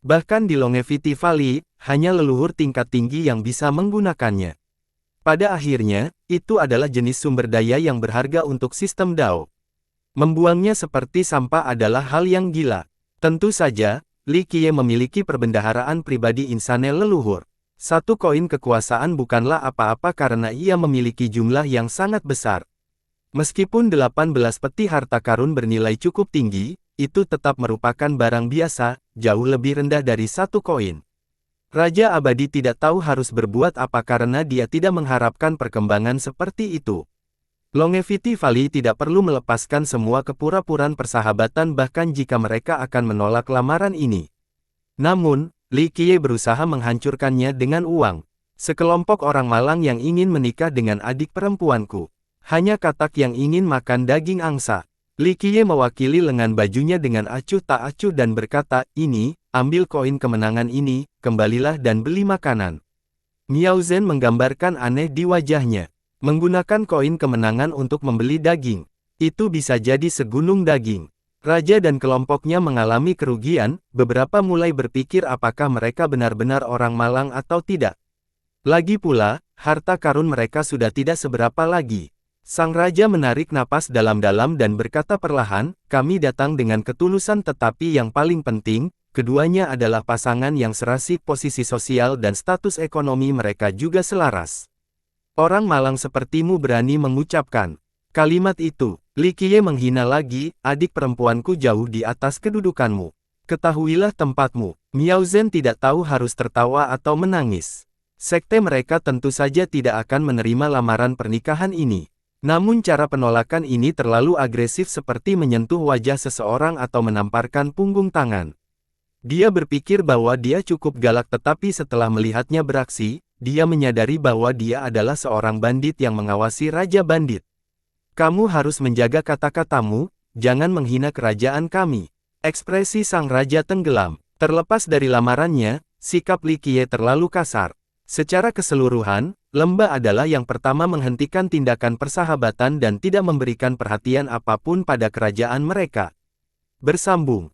Bahkan di Longevity Valley, hanya leluhur tingkat tinggi yang bisa menggunakannya. Pada akhirnya, itu adalah jenis sumber daya yang berharga untuk sistem Dao. Membuangnya seperti sampah adalah hal yang gila. Tentu saja, Li Qiye memiliki perbendaharaan pribadi insane leluhur. Satu koin kekuasaan bukanlah apa-apa karena ia memiliki jumlah yang sangat besar. Meskipun 18 peti harta karun bernilai cukup tinggi, itu tetap merupakan barang biasa, jauh lebih rendah dari satu koin. Raja Abadi tidak tahu harus berbuat apa karena dia tidak mengharapkan perkembangan seperti itu. Longevity Valley tidak perlu melepaskan semua kepura-puraan persahabatan bahkan jika mereka akan menolak lamaran ini. Namun, Li Qiye berusaha menghancurkannya dengan uang. Sekelompok orang malang yang ingin menikah dengan adik perempuanku. Hanya katak yang ingin makan daging angsa. Li Qiye mewakili lengan bajunya dengan acuh tak acuh dan berkata, ini, ambil koin kemenangan ini, kembalilah dan beli makanan. Miao Zhen menggambarkan aneh di wajahnya. Menggunakan koin kemenangan untuk membeli daging. Itu bisa jadi segunung daging. Raja dan kelompoknya mengalami kerugian, beberapa mulai berpikir apakah mereka benar-benar orang malang atau tidak. Lagi pula, harta karun mereka sudah tidak seberapa lagi. Sang raja menarik napas dalam-dalam dan berkata perlahan, kami datang dengan ketulusan tetapi yang paling penting, keduanya adalah pasangan yang serasi posisi sosial dan status ekonomi mereka juga selaras. Orang malang sepertimu berani mengucapkan kalimat itu. Li Qiye menghina lagi, adik perempuanku jauh di atas kedudukanmu. Ketahuilah tempatmu. Miao Zhen tidak tahu harus tertawa atau menangis. Sekte mereka tentu saja tidak akan menerima lamaran pernikahan ini. Namun cara penolakan ini terlalu agresif seperti menyentuh wajah seseorang atau menamparkan punggung tangan. Dia berpikir bahwa dia cukup galak tetapi setelah melihatnya beraksi, dia menyadari bahwa dia adalah seorang bandit yang mengawasi Raja Bandit. Kamu harus menjaga kata-katamu, jangan menghina kerajaan kami. Ekspresi sang raja tenggelam. Terlepas dari lamarannya, sikap Li Qiye terlalu kasar. Secara keseluruhan, Lembah adalah yang pertama menghentikan tindakan persahabatan dan tidak memberikan perhatian apapun pada kerajaan mereka. Bersambung.